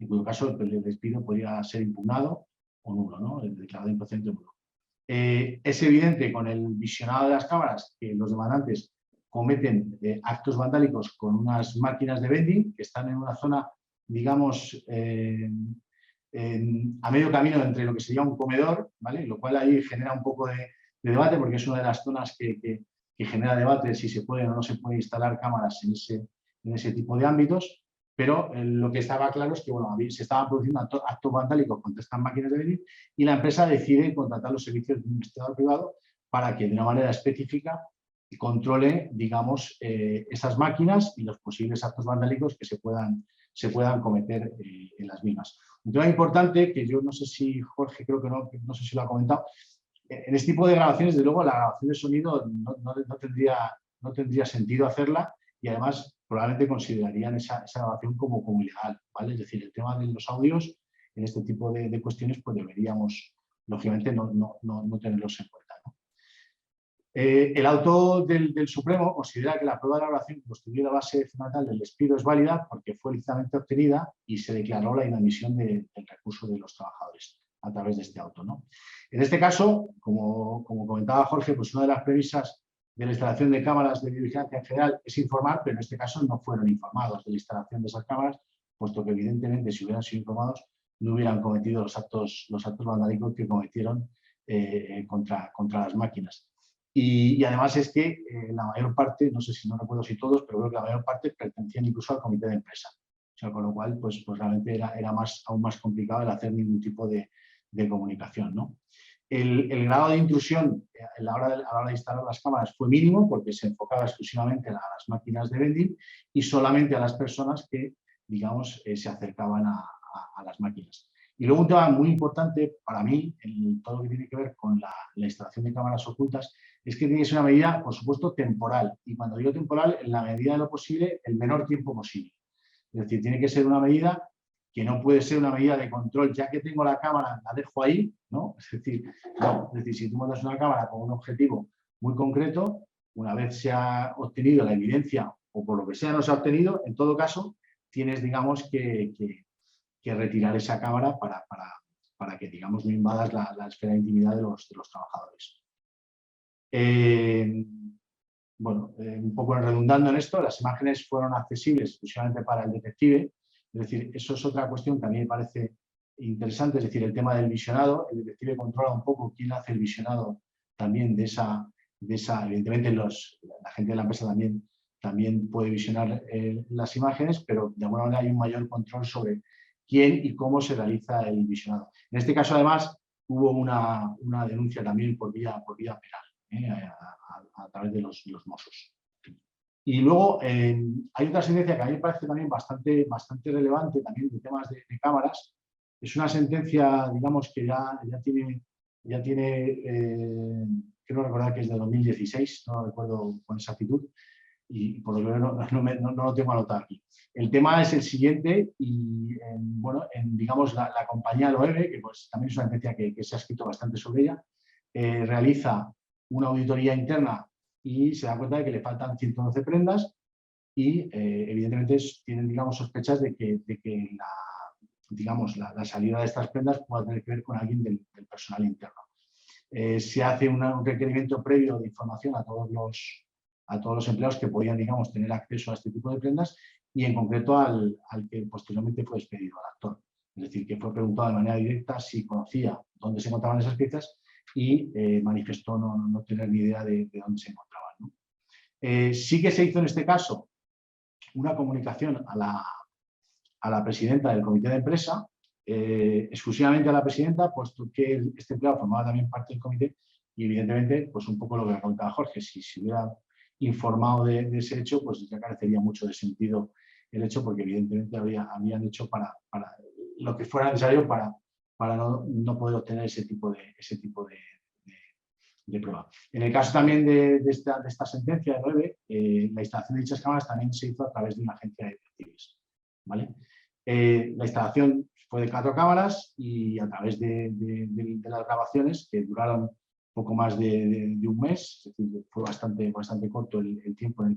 Speaker 1: En cuyo caso el despido podría ser impugnado o nulo, ¿no? El declarado improcedente o nulo. Es evidente con el visionado de las cámaras que los demandantes cometen actos vandálicos con unas máquinas de vending que están en una zona, digamos, a medio camino entre lo que sería un comedor, ¿vale? Lo cual ahí genera un poco de debate porque es una de las zonas que genera debate si se puede o no se puede instalar cámaras en ese tipo de ámbitos, pero lo que estaba claro es que se estaban produciendo actos vandálicos contra estas máquinas de vending y la empresa decide contratar los servicios de un investigador privado para que de una manera específica controle, digamos, esas máquinas y los posibles actos vandálicos que se puedan cometer en las mismas. Un tema importante que yo no sé si Jorge, creo que no sé si lo ha comentado, en este tipo de grabaciones, desde luego, la grabación de sonido no tendría no tendría sentido hacerla y además probablemente considerarían esa grabación como ilegal, ¿vale? Es decir, el tema de los audios en este tipo de cuestiones pues deberíamos, lógicamente, no tenerlos en cuenta, ¿no? El auto del Supremo considera que la prueba de la grabación que constituye la base fundamental del despido es válida porque fue lícitamente obtenida y se declaró la inadmisión del recurso de los trabajadores a través de este auto, ¿no? En este caso, como comentaba Jorge, pues una de las premisas de la instalación de cámaras de vigilancia en general es informar, pero en este caso no fueron informados de la instalación de esas cámaras, puesto que evidentemente si hubieran sido informados no hubieran cometido los actos vandálicos que cometieron contra las máquinas. Y además es que la mayor parte, no sé si no recuerdo si todos, pero creo que la mayor parte pertenecían incluso al comité de empresa. O sea, con lo cual, pues realmente era aún más complicado el hacer ningún tipo de comunicación, ¿no? El grado de intrusión a la hora de instalar las cámaras fue mínimo porque se enfocaba exclusivamente a las máquinas de vending y solamente a las personas que, digamos, se acercaban a las máquinas. Y luego un tema muy importante para mí, en todo lo que tiene que ver con la instalación de cámaras ocultas, es que tiene que ser una medida, por supuesto, temporal. Y cuando digo temporal, en la medida de lo posible, el menor tiempo posible. Es decir, tiene que ser una medida que no puede ser una medida de control, ya que tengo la cámara, la dejo ahí, ¿no? Es decir, si tú montas una cámara con un objetivo muy concreto, una vez se ha obtenido la evidencia o por lo que sea no se ha obtenido, en todo caso, tienes, digamos, que retirar esa cámara para que, digamos, no invadas la esfera de intimidad de los trabajadores. Bueno, un poco redundando en esto, las imágenes fueron accesibles exclusivamente para el detective. Es decir, eso es otra cuestión que a mí me parece interesante, es decir, el tema del visionado. El detective controla un poco quién hace el visionado también de esa evidentemente la gente de la empresa también puede visionar las imágenes, pero de alguna manera hay un mayor control sobre quién y cómo se realiza el visionado. En este caso, además, hubo una denuncia también por vía penal, a través de los Mossos. Y luego hay otra sentencia que a mí me parece también bastante relevante, también de temas de cámaras. Es una sentencia, digamos, que ya tiene quiero recordar que es de 2016, no lo recuerdo con exactitud, y por lo que no lo tengo anotado aquí. El tema es el siguiente, y bueno, digamos, la compañía Loewe, que pues también es una sentencia que se ha escrito bastante sobre ella, realiza una auditoría interna y se da cuenta de que le faltan 112 prendas y evidentemente tienen, digamos, sospechas de que la salida de estas prendas pueda tener que ver con alguien del personal interno. Se hace un requerimiento previo de información a todos los empleados que podían, digamos, tener acceso a este tipo de prendas y en concreto al que posteriormente fue despedido, al actor. Es decir, que fue preguntado de manera directa si conocía dónde se encontraban esas piezas y manifestó no tener ni idea de dónde se encontraban, ¿no? Sí que se hizo en este caso una comunicación a la presidenta del comité de empresa, exclusivamente a la presidenta, puesto que este empleado formaba también parte del comité y evidentemente, pues un poco lo que contaba Jorge, si se hubiera informado de ese hecho, pues ya carecería mucho de sentido el hecho, porque evidentemente habían hecho para lo que fuera necesario para no poder obtener ese tipo de prueba. En el caso también de esta sentencia de Loewe, la instalación de dichas cámaras también se hizo a través de una agencia de detectives, ¿vale? La instalación fue de 4 cámaras y a través de las grabaciones, que duraron poco más de un mes, es decir, fue bastante corto el tiempo en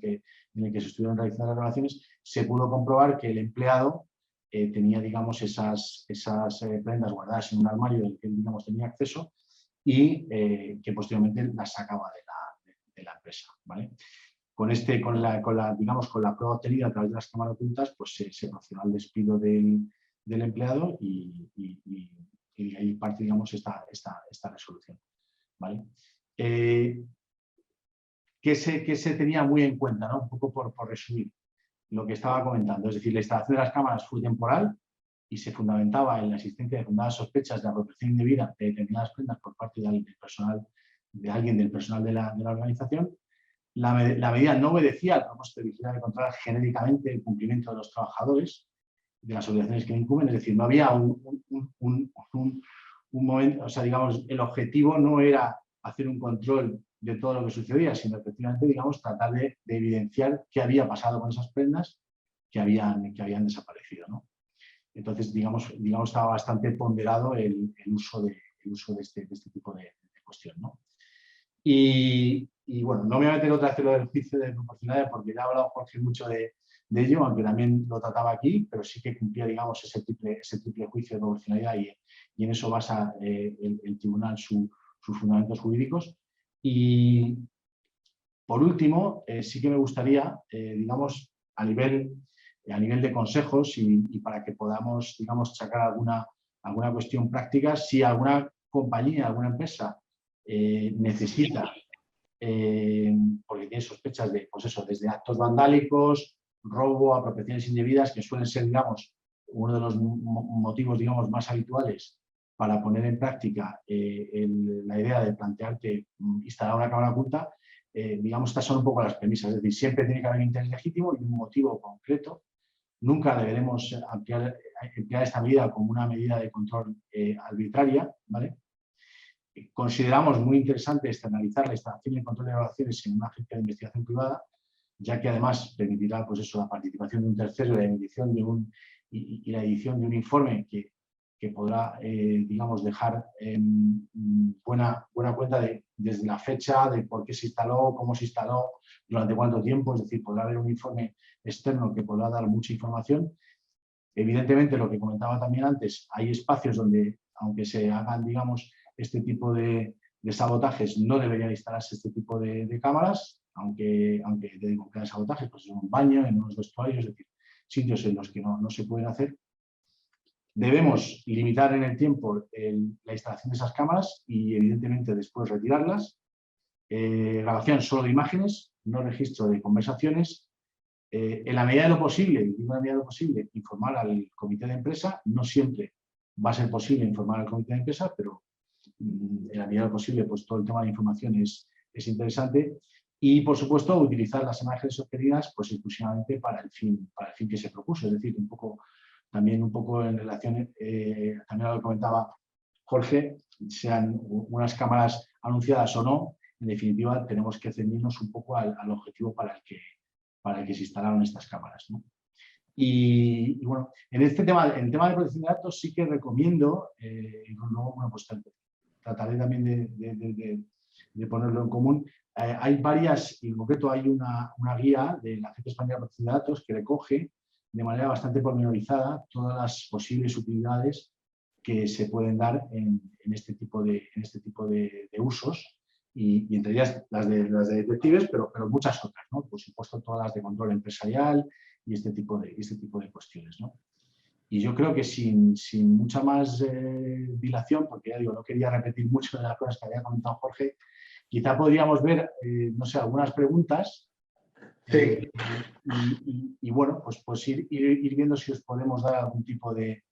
Speaker 1: el que se estuvieron realizando las grabaciones, se pudo comprobar que el empleado tenía, digamos, esas prendas guardadas en un armario del que, digamos, tenía acceso y que posteriormente las sacaba de la empresa, ¿vale? Con la prueba obtenida a través de las cámaras ocultas, pues se procedió al despido del empleado y de ahí parte, digamos, esta resolución, ¿vale? ¿Qué se tenía muy en cuenta, ¿no? Un poco por resumir lo que estaba comentando, es decir, la instalación de las cámaras fue temporal y se fundamentaba en la existencia de fundadas sospechas de apropiación indebida de determinadas prendas por parte de alguien del personal de la organización. La medida no obedecía al propósito de vigilar y controlar genéricamente el cumplimiento de los trabajadores de las obligaciones que le incumben, es decir, no había un momento, o sea, digamos, el objetivo no era hacer un control de todo lo que sucedía, sino efectivamente, digamos, tratar de evidenciar qué había pasado con esas prendas que habían desaparecido, ¿no? Entonces, digamos, estaba bastante ponderado el uso de este tipo de cuestión, ¿no? Y bueno, no me voy a meter otra vez en lo del juicio de proporcionalidad porque ya ha hablado Jorge mucho de ello, aunque también lo trataba aquí, pero sí que cumplía, digamos, ese triple juicio de proporcionalidad y en eso basa el tribunal sus fundamentos jurídicos. Y por último, sí que me gustaría, digamos, a nivel de consejos y para que podamos, digamos, sacar alguna cuestión práctica, si alguna compañía, alguna empresa necesita, porque tiene sospechas de, pues eso, desde actos vandálicos, robo, apropiaciones indebidas, que suelen ser, digamos, uno de los motivos, digamos, más habituales para poner en práctica la idea de plantearte instalar una cámara oculta. Digamos, estas son un poco las premisas, es decir, siempre tiene que haber un interés legítimo y un motivo concreto. Nunca deberemos emplear esta medida como una medida de control arbitraria, ¿vale? Consideramos muy interesante externalizar la instalación y el control de evaluaciones en una agencia de investigación privada, ya que además permitirá, pues eso, la participación de un tercero, la emisión de y la edición de un informe que podrá, digamos, dejar buena cuenta desde la fecha, de por qué se instaló, cómo se instaló, durante cuánto tiempo, es decir, podrá haber un informe externo que podrá dar mucha información. Evidentemente, lo que comentaba también antes, hay espacios donde, aunque se hagan, digamos, este tipo de sabotajes, no deberían instalarse este tipo de cámaras, aunque digo que hay sabotajes, pues en un baño, en unos vestuarios, es decir, sitios en los que no se pueden hacer. Debemos limitar en el tiempo la instalación de esas cámaras y, evidentemente, después retirarlas. Grabación solo de imágenes, no registro de conversaciones. En la medida de lo posible, informar al comité de empresa. No siempre va a ser posible informar al comité de empresa, pero en la medida de lo posible, pues todo el tema de información es interesante. Y, por supuesto, utilizar las imágenes obtenidas pues, exclusivamente para el fin que se propuso. Es decir, también un poco en relación, también a lo que comentaba Jorge, sean unas cámaras anunciadas o no, en definitiva tenemos que ceñirnos un poco al objetivo para el que se instalaron estas cámaras, ¿no? Y bueno, en el tema de protección de datos sí que recomiendo, y luego, bueno, pues trataré también de ponerlo en común. Hay varias, y en concreto hay una guía de la Agencia Española de Protección de Datos que recoge de manera bastante pormenorizada todas las posibles utilidades que se pueden dar en este tipo de usos y entre ellas las de detectives, pero muchas otras, ¿no? Por supuesto, todas las de control empresarial y este tipo de cuestiones, ¿no? Y yo creo que sin mucha más dilación, porque ya digo, no quería repetir mucho de las cosas que había comentado Jorge, quizá podríamos ver, no sé, algunas preguntas.
Speaker 2: Sí.
Speaker 1: Y bueno, pues ir viendo si os podemos dar algún tipo de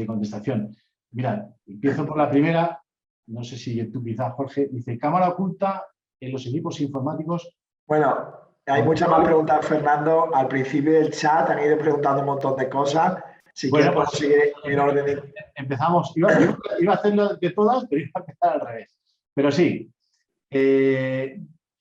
Speaker 1: contestación. Mirad, empiezo por la primera, no sé si tú quizás, Jorge, dice, cámara oculta en los equipos informáticos.
Speaker 2: Bueno, hay muchas más preguntas, Fernando. Al principio del chat han ido preguntando un montón de cosas. Si
Speaker 1: Bueno,
Speaker 2: quieres, podemos seguir en orden.
Speaker 1: Empezamos. Iba a hacerlo de todas, pero iba a empezar al revés. Pero sí,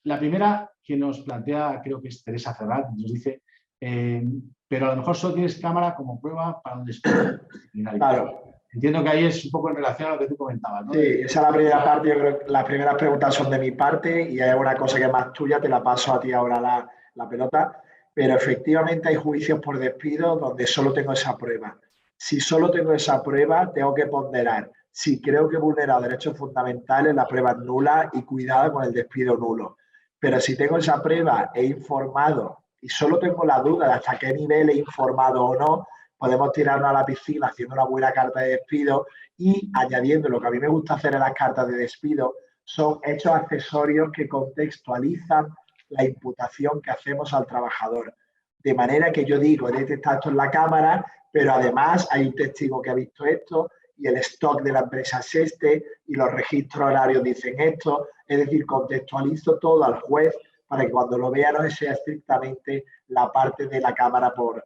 Speaker 1: la primera que nos plantea, creo que es Teresa Ferrat, nos dice, pero a lo mejor solo tienes cámara como prueba para un despido disciplinario.
Speaker 2: Claro.
Speaker 1: Entiendo que ahí es un poco en relación a lo que tú comentabas, ¿no?
Speaker 2: Sí, esa es la primera parte. Yo creo que las primeras preguntas son de mi parte y hay alguna cosa que es más tuya, te la paso a ti ahora la pelota. Pero efectivamente hay juicios por despido donde solo tengo esa prueba. Si solo tengo esa prueba, tengo que ponderar. Si creo que he vulnerado derechos fundamentales, la prueba es nula y cuidado con el despido nulo. Pero si tengo esa prueba, he informado y solo tengo la duda de hasta qué nivel he informado o no, podemos tirarnos a la piscina haciendo una buena carta de despido y añadiendo lo que a mí me gusta hacer en las cartas de despido, son hechos accesorios que contextualizan la imputación que hacemos al trabajador. De manera que yo digo, he detectado esto en la cámara, pero además hay un testigo que ha visto esto y el stock de la empresa es este y los registros horarios dicen esto. Es decir, contextualizo todo al juez para que cuando lo vea no sea estrictamente la parte de la cámara por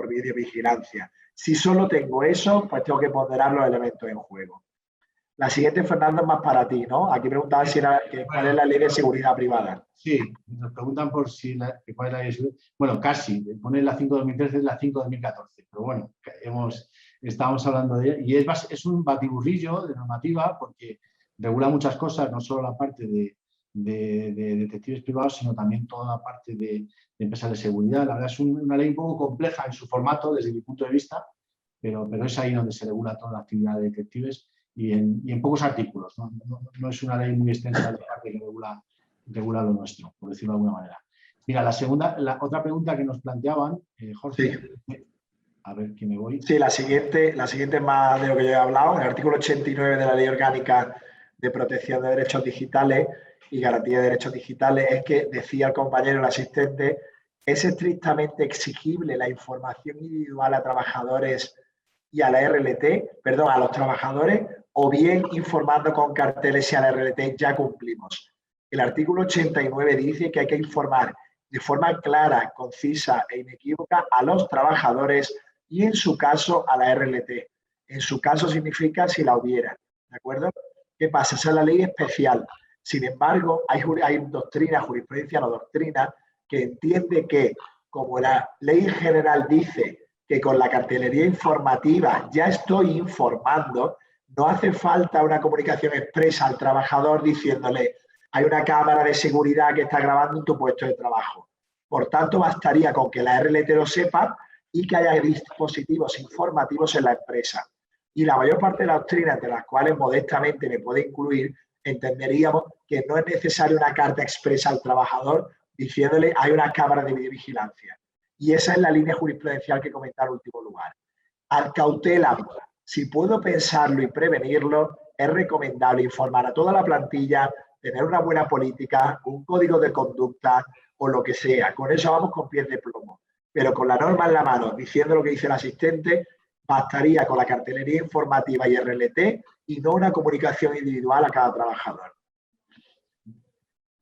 Speaker 2: videovigilancia. Si solo tengo eso, pues tengo que ponderar los elementos en juego. La siguiente, Fernando, es más para ti, ¿no? Aquí preguntaba si era, cuál es la ley de seguridad privada.
Speaker 1: Sí, nos preguntan por si cuál es la ley. Bueno, casi, pone la 5/2013, es la 5/2014, pero bueno, estábamos hablando de ella y es un batiburrillo de normativa porque regula muchas cosas, no solo la parte de detectives privados, sino también toda la parte de empresas de seguridad. La verdad es una ley un poco compleja en su formato desde mi punto de vista, pero es ahí donde se regula toda la actividad de detectives y en pocos artículos. No es una ley muy extensa de parte que regula lo nuestro, por decirlo de alguna manera. Mira, la otra pregunta que nos planteaban, Jorge, sí. A ver, que me voy.
Speaker 2: Sí, la siguiente es más de lo que yo he hablado. En el artículo 89 de la Ley Orgánica de Protección de Derechos Digitales y Garantía de Derechos Digitales es que, decía el compañero, el asistente, es estrictamente exigible la información individual a trabajadores y a la RLT, perdón, a los trabajadores, o bien informando con carteles y a la RLT ya cumplimos. El artículo 89 dice que hay que informar de forma clara, concisa e inequívoca a los trabajadores y en su caso a la RLT. En su caso significa si la hubiera, ¿de acuerdo? ¿Qué pasa? Esa es la ley especial. Sin embargo, hay doctrina, jurisprudencia, no doctrina, que entiende que como la ley general dice que con la cartelería informativa ya estoy informando, no hace falta una comunicación expresa al trabajador diciéndole hay una cámara de seguridad que está grabando en tu puesto de trabajo. Por tanto, bastaría con que la RLT lo sepa y que haya dispositivos informativos en la empresa. Y la mayor parte de las doctrinas, de las cuales modestamente me puede incluir, entenderíamos que no es necesaria una carta expresa al trabajador diciéndole hay una cámara de videovigilancia. Y esa es la línea jurisprudencial que comenté en último lugar. Al cautela, si puedo pensarlo y prevenirlo, es recomendable informar a toda la plantilla, tener una buena política, un código de conducta o lo que sea. Con eso vamos con pies de plomo. Pero con la norma en la mano, diciendo lo que dice el asistente, bastaría con la cartelería informativa y RLT y no una comunicación individual a cada trabajador.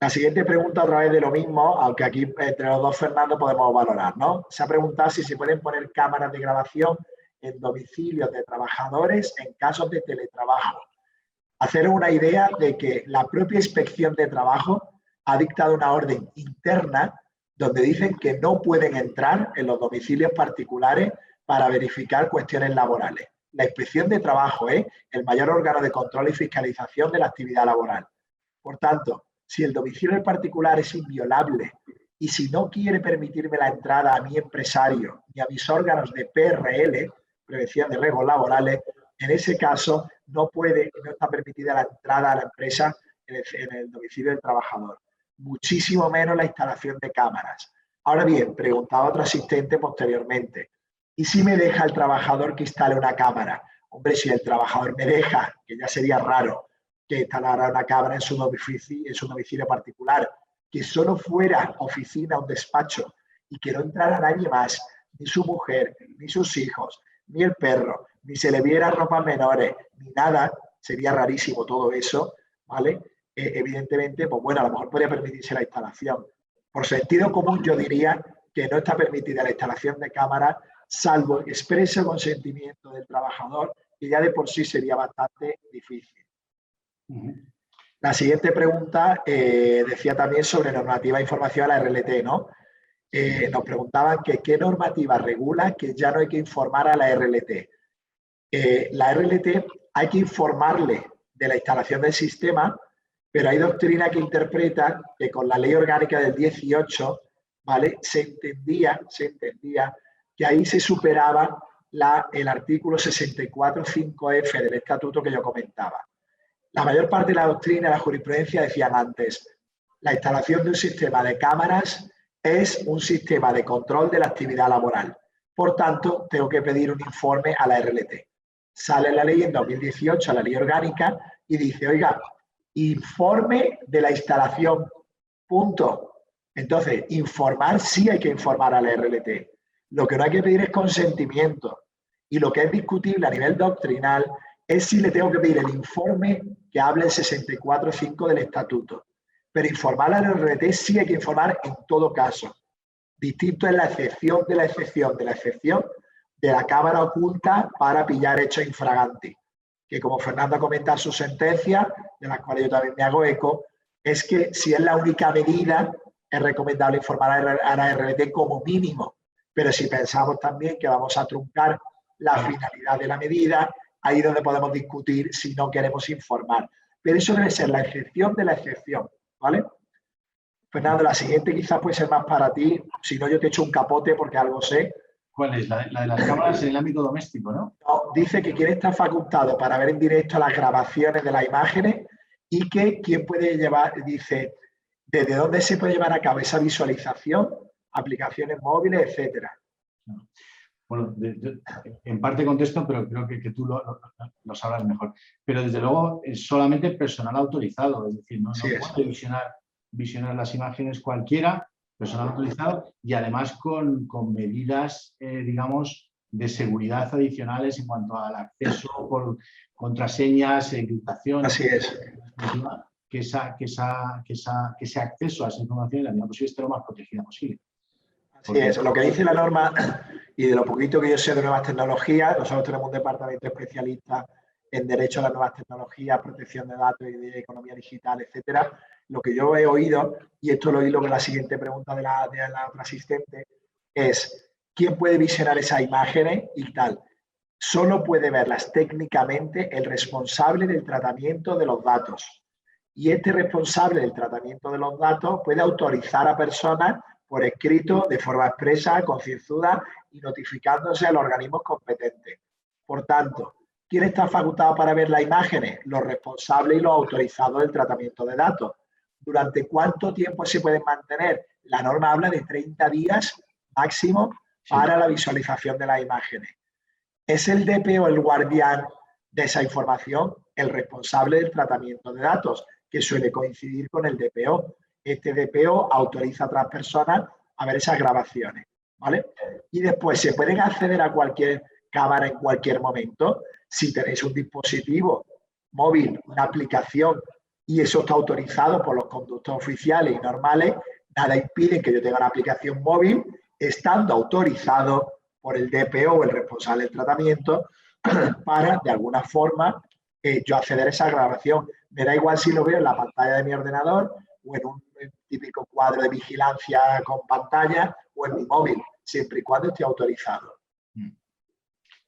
Speaker 2: La siguiente pregunta a través de lo mismo, aunque aquí entre los dos Fernando podemos valorar, ¿no? Se ha preguntado si se pueden poner cámaras de grabación en domicilios de trabajadores en casos de teletrabajo. Hacer una idea de que la propia Inspección de Trabajo ha dictado una orden interna donde dicen que no pueden entrar en los domicilios particulares para verificar cuestiones laborales. La Inspección de Trabajo es el mayor órgano de control y fiscalización de la actividad laboral. Por tanto, si el domicilio particular es inviolable y si no quiere permitirme la entrada a mi empresario ni a mis órganos de PRL, prevención de riesgos laborales, en ese caso no está permitida la entrada a la empresa en el domicilio del trabajador. Muchísimo menos la instalación de cámaras. Ahora bien, preguntaba otro asistente posteriormente, ¿y si me deja el trabajador que instale una cámara? Hombre, si el trabajador me deja, que ya sería raro, que instalara una cámara en su domicilio particular, que solo fuera oficina, un despacho, y que no entrara nadie más, ni su mujer, ni sus hijos, ni el perro, ni se le viera ropas menores, ni nada, sería rarísimo todo eso, ¿vale? Evidentemente, pues bueno, a lo mejor podría permitirse la instalación. Por sentido común, yo diría que no está permitida la instalación de cámaras, salvo expreso consentimiento del trabajador, que ya de por sí sería bastante difícil. La siguiente pregunta decía también sobre normativa de información a la RLT, ¿no? Nos preguntaban que qué normativa regula que ya no hay que informar a la RLT. La RLT hay que informarle de la instalación del sistema, pero hay doctrina que interpreta que con la ley orgánica del 18, ¿vale? se entendía que ahí se superaba el artículo 64.5F del estatuto que yo comentaba. La mayor parte de la doctrina y la jurisprudencia decían antes, la instalación de un sistema de cámaras es un sistema de control de la actividad laboral. Por tanto, tengo que pedir un informe a la RLT. Sale la ley en 2018, la ley orgánica, y dice, oiga, informe de la instalación, punto. Entonces, informar, sí hay que informar a la RLT. Lo que no hay que pedir es consentimiento. Y lo que es discutible a nivel doctrinal es si le tengo que pedir el informe que habla el 64.5 del estatuto. Pero informar a la RLT sí hay que informar en todo caso. Distinto es la excepción de la excepción de la excepción de la cámara oculta para pillar hechos infraganti. que como Fernando comenta en su sentencia, de las cuales yo también me hago eco, es que si es la única medida, es recomendable informar a la RLT como mínimo. Pero si pensamos también que vamos a truncar la finalidad de la medida, ahí es donde podemos discutir si no queremos informar. Pero eso debe ser la excepción de la excepción, ¿vale? Fernando, la siguiente quizás puede ser más para ti, si no yo te echo un capote porque algo sé.
Speaker 1: ¿Cuál es? La de las cámaras en el ámbito doméstico, ¿no?
Speaker 2: No, dice que quién está facultado para ver en directo las grabaciones de las imágenes y que quién puede llevar, dice, desde dónde se puede llevar a cabo esa visualización, aplicaciones móviles, etcétera.
Speaker 1: Bueno, en parte contesto, pero creo que tú lo sabrás mejor. Pero desde luego es solamente personal autorizado, es decir, no puede visionar las imágenes cualquiera, personal autorizado, y además con medidas, digamos, de seguridad adicionales en cuanto al acceso por contraseñas, encriptación.
Speaker 2: Así es.
Speaker 1: Que ese acceso a esa información en la medida posible esté lo más protegida posible.
Speaker 2: Así es, lo que dice la norma y de lo poquito que yo sé de nuevas tecnologías, nosotros tenemos un departamento especialista en derecho a las nuevas tecnologías, protección de datos y de economía digital, etcétera. Lo que yo he oído, y esto lo hilo con la siguiente pregunta de la otra asistente, es ¿quién puede visionar esas imágenes y tal? Solo puede verlas técnicamente el responsable del tratamiento de los datos. Y este responsable del tratamiento de los datos puede autorizar a personas por escrito, de forma expresa, concienzuda y notificándose a los organismos competentes. Por tanto, ¿quién está facultado para ver las imágenes? Los responsables y los autorizados del tratamiento de datos. ¿Durante cuánto tiempo se pueden mantener? La norma habla de 30 días máximo para la visualización de las imágenes. ¿Es el DPO el guardián de esa información? El responsable del tratamiento de datos, que suele coincidir con el DPO. Este DPO autoriza a otras personas a ver esas grabaciones, ¿vale? Y después se pueden acceder a cualquier cámara en cualquier momento. Si tenéis un dispositivo móvil, una aplicación, y eso está autorizado por los conductos oficiales y normales, nada impide que yo tenga una aplicación móvil estando autorizado por el DPO o el responsable del tratamiento para, de alguna forma, yo acceder a esa grabación. Me da igual si lo veo en la pantalla de mi ordenador o en un típico cuadro de vigilancia con pantalla o en mi móvil, siempre y cuando esté autorizado.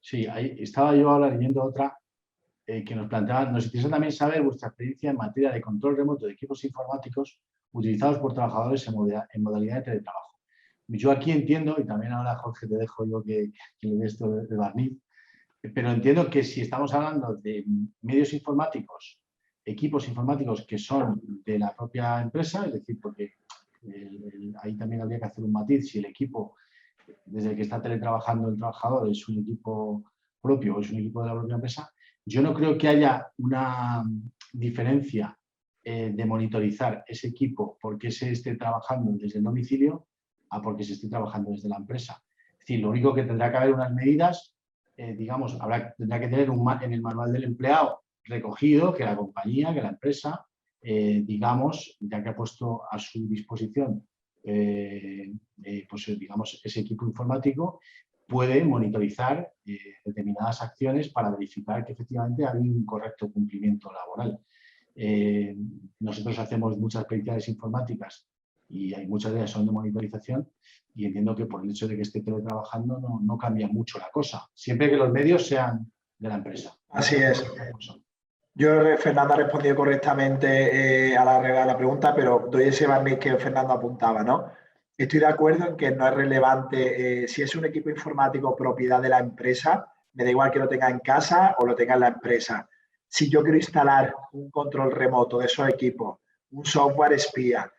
Speaker 1: Sí, ahí estaba yo ahora leyendo otra que nos planteaba, nos interesa también saber vuestra experiencia en materia de control remoto de equipos informáticos utilizados por trabajadores en modalidad de teletrabajo. Yo aquí entiendo, y también ahora Jorge te dejo yo que le dé esto de barniz, pero entiendo que si estamos hablando de medios informáticos, equipos informáticos que son de la propia empresa, es decir, porque ahí también habría que hacer un matiz, si el equipo desde el que está teletrabajando el trabajador es un equipo propio o es un equipo de la propia empresa, yo no creo que haya una diferencia de monitorizar ese equipo porque se esté trabajando desde el domicilio a porque se esté trabajando desde la empresa. Es decir, lo único que tendrá que haber unas medidas, digamos, tendrá que tener en el manual del empleado recogido que la compañía, que la empresa, digamos, ya que ha puesto a su disposición pues digamos, ese equipo informático puede monitorizar determinadas acciones para verificar que efectivamente hay un correcto cumplimiento laboral. Nosotros hacemos muchas peticiones informáticas y hay muchas de ellas son de monitorización y entiendo que por el hecho de que esté teletrabajando no cambia mucho la cosa, siempre que los medios sean de la empresa.
Speaker 2: Así es. Yo, Fernando, ha respondido correctamente a la pregunta, pero doy ese barniz que Fernando apuntaba, ¿no? Estoy de acuerdo en que no es relevante si es un equipo informático propiedad de la empresa, me da igual que lo tenga en casa o lo tenga en la empresa. Si yo quiero instalar un control remoto de esos equipos, un software espía,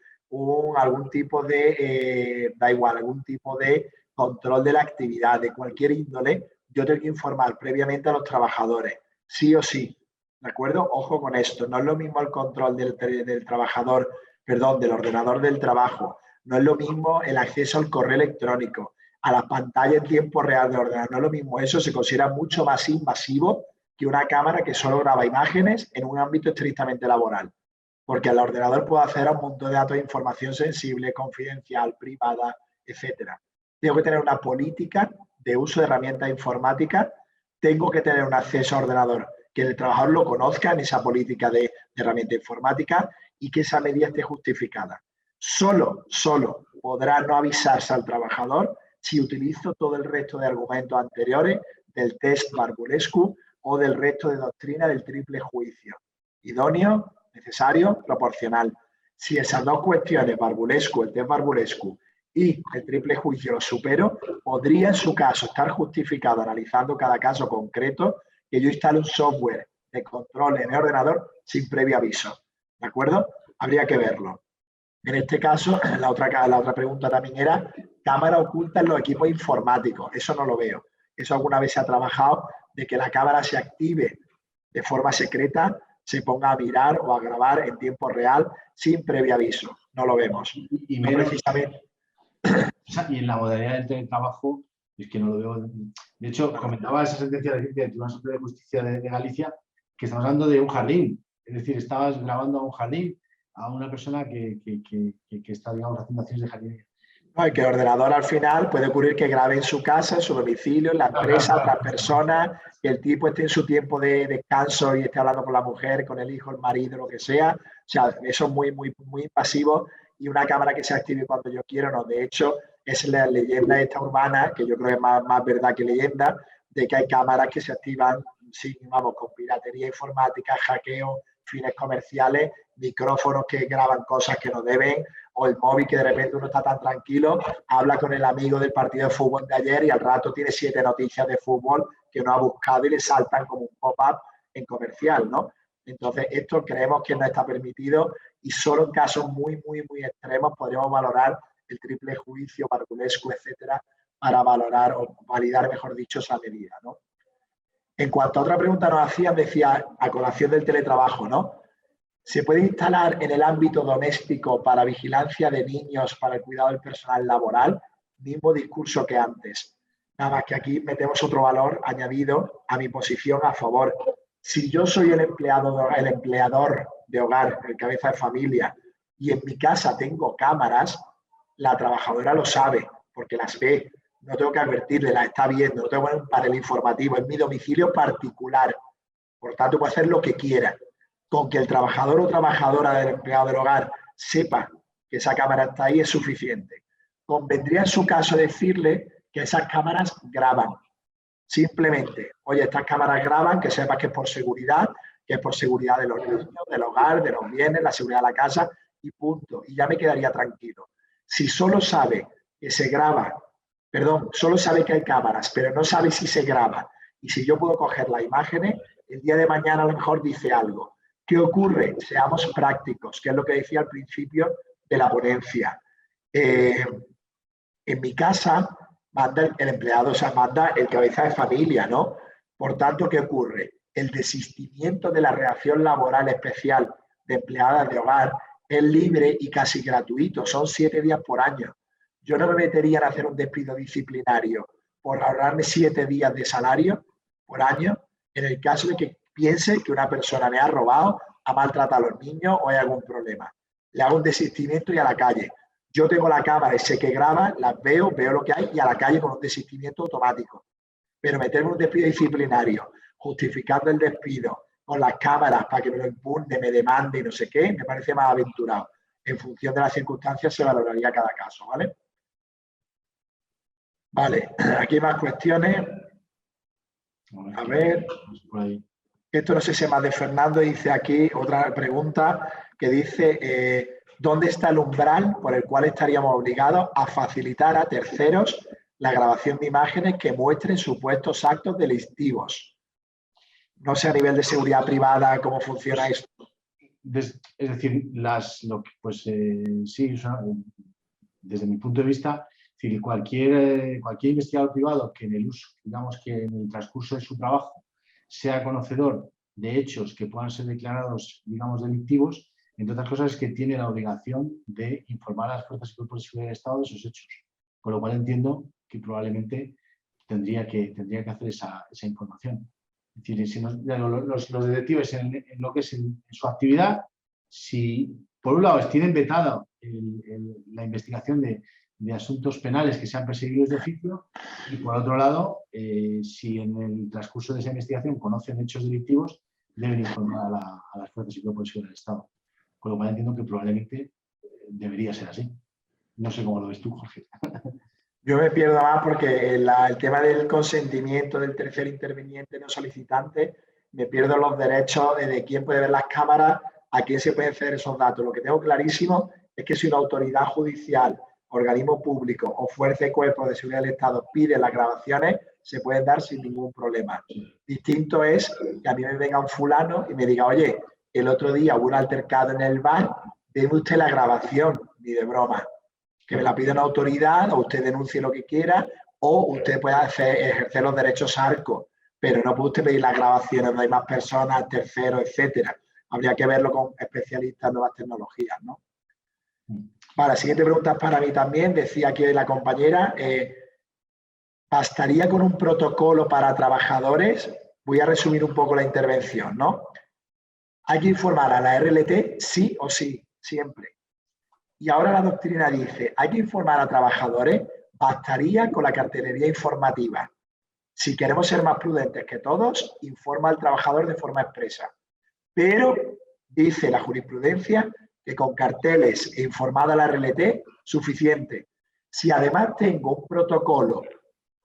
Speaker 2: algún tipo de, da igual, algún tipo de control de la actividad de cualquier índole, yo tengo que informar previamente a los trabajadores, sí o sí. ¿De acuerdo? Ojo con esto. No es lo mismo el control del trabajador, perdón, del ordenador del trabajo. No es lo mismo el acceso al correo electrónico, a la pantalla en tiempo real del ordenador. No es lo mismo. Eso se considera mucho más invasivo que una cámara que solo graba imágenes en un ámbito estrictamente laboral. Porque el ordenador puede acceder a un montón de datos de información sensible, confidencial, privada, etcétera. Tengo que tener una política de uso de herramientas informáticas. Tengo que tener un acceso a ordenador que el trabajador lo conozca en esa política de herramienta informática y que esa medida esté justificada. Solo podrá no avisarse al trabajador si utilizo todo el resto de argumentos anteriores del test Barbulescu o del resto de doctrina del triple juicio. Idóneo, necesario, proporcional. Si esas dos cuestiones, Barbulescu, el test Barbulescu y el triple juicio lo supero, podría en su caso estar justificado, analizando cada caso concreto, que yo instale un software de control en el ordenador sin previo aviso. ¿De acuerdo? Habría que verlo. En este caso, la otra pregunta también era cámara oculta en los equipos informáticos. Eso no lo veo. Eso alguna vez se ha trabajado de que la cámara se active de forma secreta, se ponga a mirar o a grabar en tiempo real sin previo aviso. No lo vemos.
Speaker 1: Y
Speaker 2: no precisamente.
Speaker 1: Y en la modalidad del teletrabajo, es que no lo veo. De hecho, comentaba esa sentencia del Tribunal Superior de Justicia de Galicia, que estamos hablando de un jardín. Es decir, estabas grabando a un jardín, a una persona que está, digamos, haciendo acciones de jardín.
Speaker 2: No, y que el ordenador al final puede ocurrir que grabe en su casa, en su domicilio, en la empresa, a otras personas, que el tipo esté en su tiempo de descanso y esté hablando con la mujer, con el hijo, el marido, lo que sea. O sea, eso es muy invasivo, y una cámara que se active cuando yo quiero, no. De hecho, es la leyenda esta urbana, que yo creo que es más verdad que leyenda, de que hay cámaras que se activan con piratería informática, hackeo, fines comerciales, micrófonos que graban cosas que no deben, o el móvil que de repente uno está tan tranquilo, habla con el amigo del partido de fútbol de ayer y al rato tiene 7 noticias de fútbol que no ha buscado y le saltan como un pop-up en comercial, ¿no? Entonces, esto creemos que no está permitido y solo en casos muy extremos podríamos valorar el triple juicio, Barbulescu, etcétera, para valorar o validar, mejor dicho, esa medida, ¿no? En cuanto a otra pregunta nos hacían, decía, a colación del teletrabajo, ¿no? ¿Se puede instalar en el ámbito doméstico para vigilancia de niños, para el cuidado del personal laboral? Mismo discurso que antes. Nada más que aquí metemos otro valor añadido a mi posición a favor. Si yo soy el empleador de hogar, el cabeza de familia, y en mi casa tengo cámaras, la trabajadora lo sabe, porque las ve. No tengo que advertirle, las está viendo, no tengo que poner un panel informativo, es mi domicilio particular. Por tanto, puedo hacer lo que quiera. Con que el trabajador o trabajadora del empleado del hogar sepa que esa cámara está ahí es suficiente. Convendría en su caso decirle que esas cámaras graban. Simplemente, oye, estas cámaras graban, que sepas que es por seguridad de los niños, del hogar, de los bienes, la seguridad de la casa y punto. Y ya me quedaría tranquilo. Si solo sabe que se graba, solo sabe que hay cámaras, pero no sabe si se graba y si yo puedo coger las imágenes, el día de mañana a lo mejor dice algo. ¿Qué ocurre? Seamos prácticos, que es lo que decía al principio de la ponencia. En mi casa manda el empleado, o sea, manda el cabeza de familia, ¿no? Por tanto, ¿qué ocurre? El desistimiento de la reacción laboral especial de empleadas de hogar es libre y casi gratuito, son 7 días por año. Yo no me metería en hacer un despido disciplinario por ahorrarme 7 días de salario por año en el caso de que piense que una persona me ha robado, ha maltratado a los niños o hay algún problema. Le hago un desistimiento y a la calle. Yo tengo la cámara y sé que graba, las veo lo que hay y a la calle con un desistimiento automático. Pero meterme en un despido disciplinario, justificando el despido con las cámaras para que me lo impugne, me demande y no sé qué, me parece más aventurado. En función de las circunstancias se valoraría cada caso, ¿vale? Vale, aquí hay más cuestiones. A ver. Esto no sé si es más de Fernando, dice aquí otra pregunta que dice, ¿dónde está el umbral por el cual estaríamos obligados a facilitar a terceros la grabación de imágenes que muestren supuestos actos delictivos? No sé a nivel de seguridad privada cómo funciona esto.
Speaker 1: Es decir, sí, desde mi punto de vista, es decir, cualquier investigador privado que en el uso, digamos que en el transcurso de su trabajo sea conocedor de hechos que puedan ser declarados, digamos, delictivos, entre otras cosas es que tiene la obligación de informar a las fuerzas y cuerpos de seguridad del Estado de esos hechos. Con lo cual entiendo que probablemente tendría que hacer esa información. Es decir, si los detectives en lo que es en su actividad, si por un lado tienen vetada la investigación de asuntos penales que sean perseguidos de oficio y por otro lado, si en el transcurso de esa investigación conocen hechos delictivos, deben informar a las fuerzas y cuerpos de seguridad del Estado. Con lo cual entiendo que probablemente debería ser así. No sé cómo lo ves tú, Jorge.
Speaker 2: Yo me pierdo más porque el tema del consentimiento del tercer interviniente no solicitante, me pierdo los derechos de quién puede ver las cámaras, a quién se pueden ceder esos datos. Lo que tengo clarísimo es que si una autoridad judicial, organismo público o fuerza y cuerpo de seguridad del Estado pide las grabaciones, se pueden dar sin ningún problema. Distinto es que a mí me venga un fulano y me diga, oye, el otro día hubo un altercado en el bar, deme usted la grabación, ni de broma. Que me la pida una autoridad, o usted denuncie lo que quiera, o usted pueda ejercer los derechos ARCO, pero no puede usted pedir las grabaciones donde hay más personas, terceros, etcétera. Habría que verlo con especialistas en nuevas tecnologías, ¿no? Vale, la siguiente pregunta es para mí también. Decía aquí la compañera, ¿bastaría con un protocolo para trabajadores? Voy a resumir un poco la intervención, ¿no? Hay que informar a la RLT sí o sí, siempre. Y ahora la doctrina dice, hay que informar a trabajadores, bastaría con la cartelería informativa. Si queremos ser más prudentes que todos, informa al trabajador de forma expresa. Pero dice la jurisprudencia que con carteles e informada a la RLT, suficiente. Si además tengo un protocolo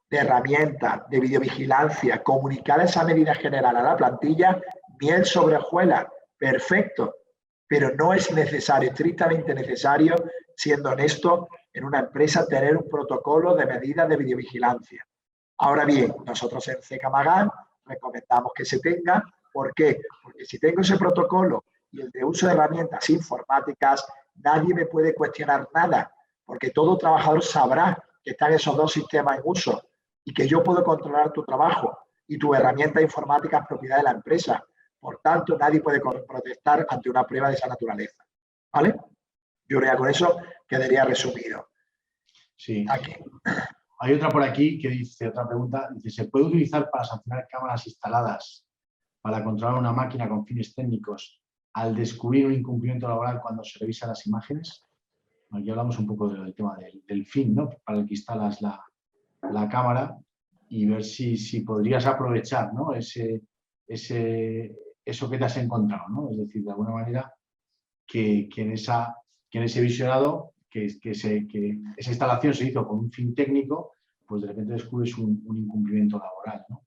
Speaker 2: de herramientas de videovigilancia comunicada esa medida general a la plantilla, miel sobre hojuelas, perfecto. Pero no es necesario, estrictamente necesario, siendo honesto, en una empresa tener un protocolo de medidas de videovigilancia. Ahora bien, nosotros en CECA Magán recomendamos que se tenga. ¿Por qué? Porque si tengo ese protocolo y el de uso de herramientas informáticas, nadie me puede cuestionar nada, porque todo trabajador sabrá que están esos dos sistemas en uso y que yo puedo controlar tu trabajo y tu herramienta informática es propiedad de la empresa. Por tanto, nadie puede protestar ante una prueba de esa naturaleza. ¿Vale? Yo creo que con eso quedaría resumido.
Speaker 1: Sí.
Speaker 2: Aquí.
Speaker 1: Hay otra por aquí que dice, otra pregunta, dice, ¿se puede utilizar para sancionar cámaras instaladas para controlar una máquina con fines técnicos al descubrir un incumplimiento laboral cuando se revisan las imágenes? Aquí hablamos un poco del tema del fin, ¿no? Para el que instalas la cámara y ver si podrías aprovechar, ¿no? Eso que te has encontrado, ¿no? Es decir, de alguna manera que en ese visionado, que esa instalación se hizo con un fin técnico, pues de repente descubres un incumplimiento laboral, ¿no?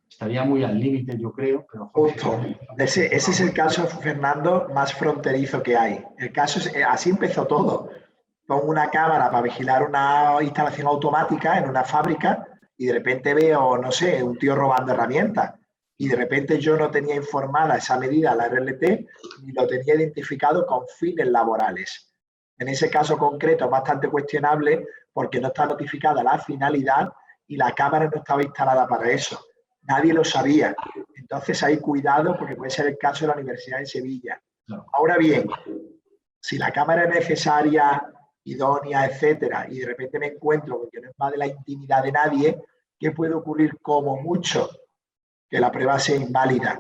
Speaker 1: Estaría muy al límite, yo creo, pero...
Speaker 2: Justo. Ese es el caso, Fernando, más fronterizo que hay. El caso es, así empezó todo. Pongo una cámara para vigilar una instalación automática en una fábrica y de repente veo, no sé, un tío robando herramientas. Y de repente yo no tenía informada esa medida a la RLT ni lo tenía identificado con fines laborales. En ese caso concreto es bastante cuestionable porque no está notificada la finalidad y la cámara no estaba instalada para eso. Nadie lo sabía. Entonces hay cuidado porque puede ser el caso de la Universidad de Sevilla. No. Ahora bien, si la cámara es necesaria, idónea, etcétera, y de repente me encuentro porque no es más de la intimidad de nadie, ¿qué puede ocurrir? Como mucho que la prueba sea inválida.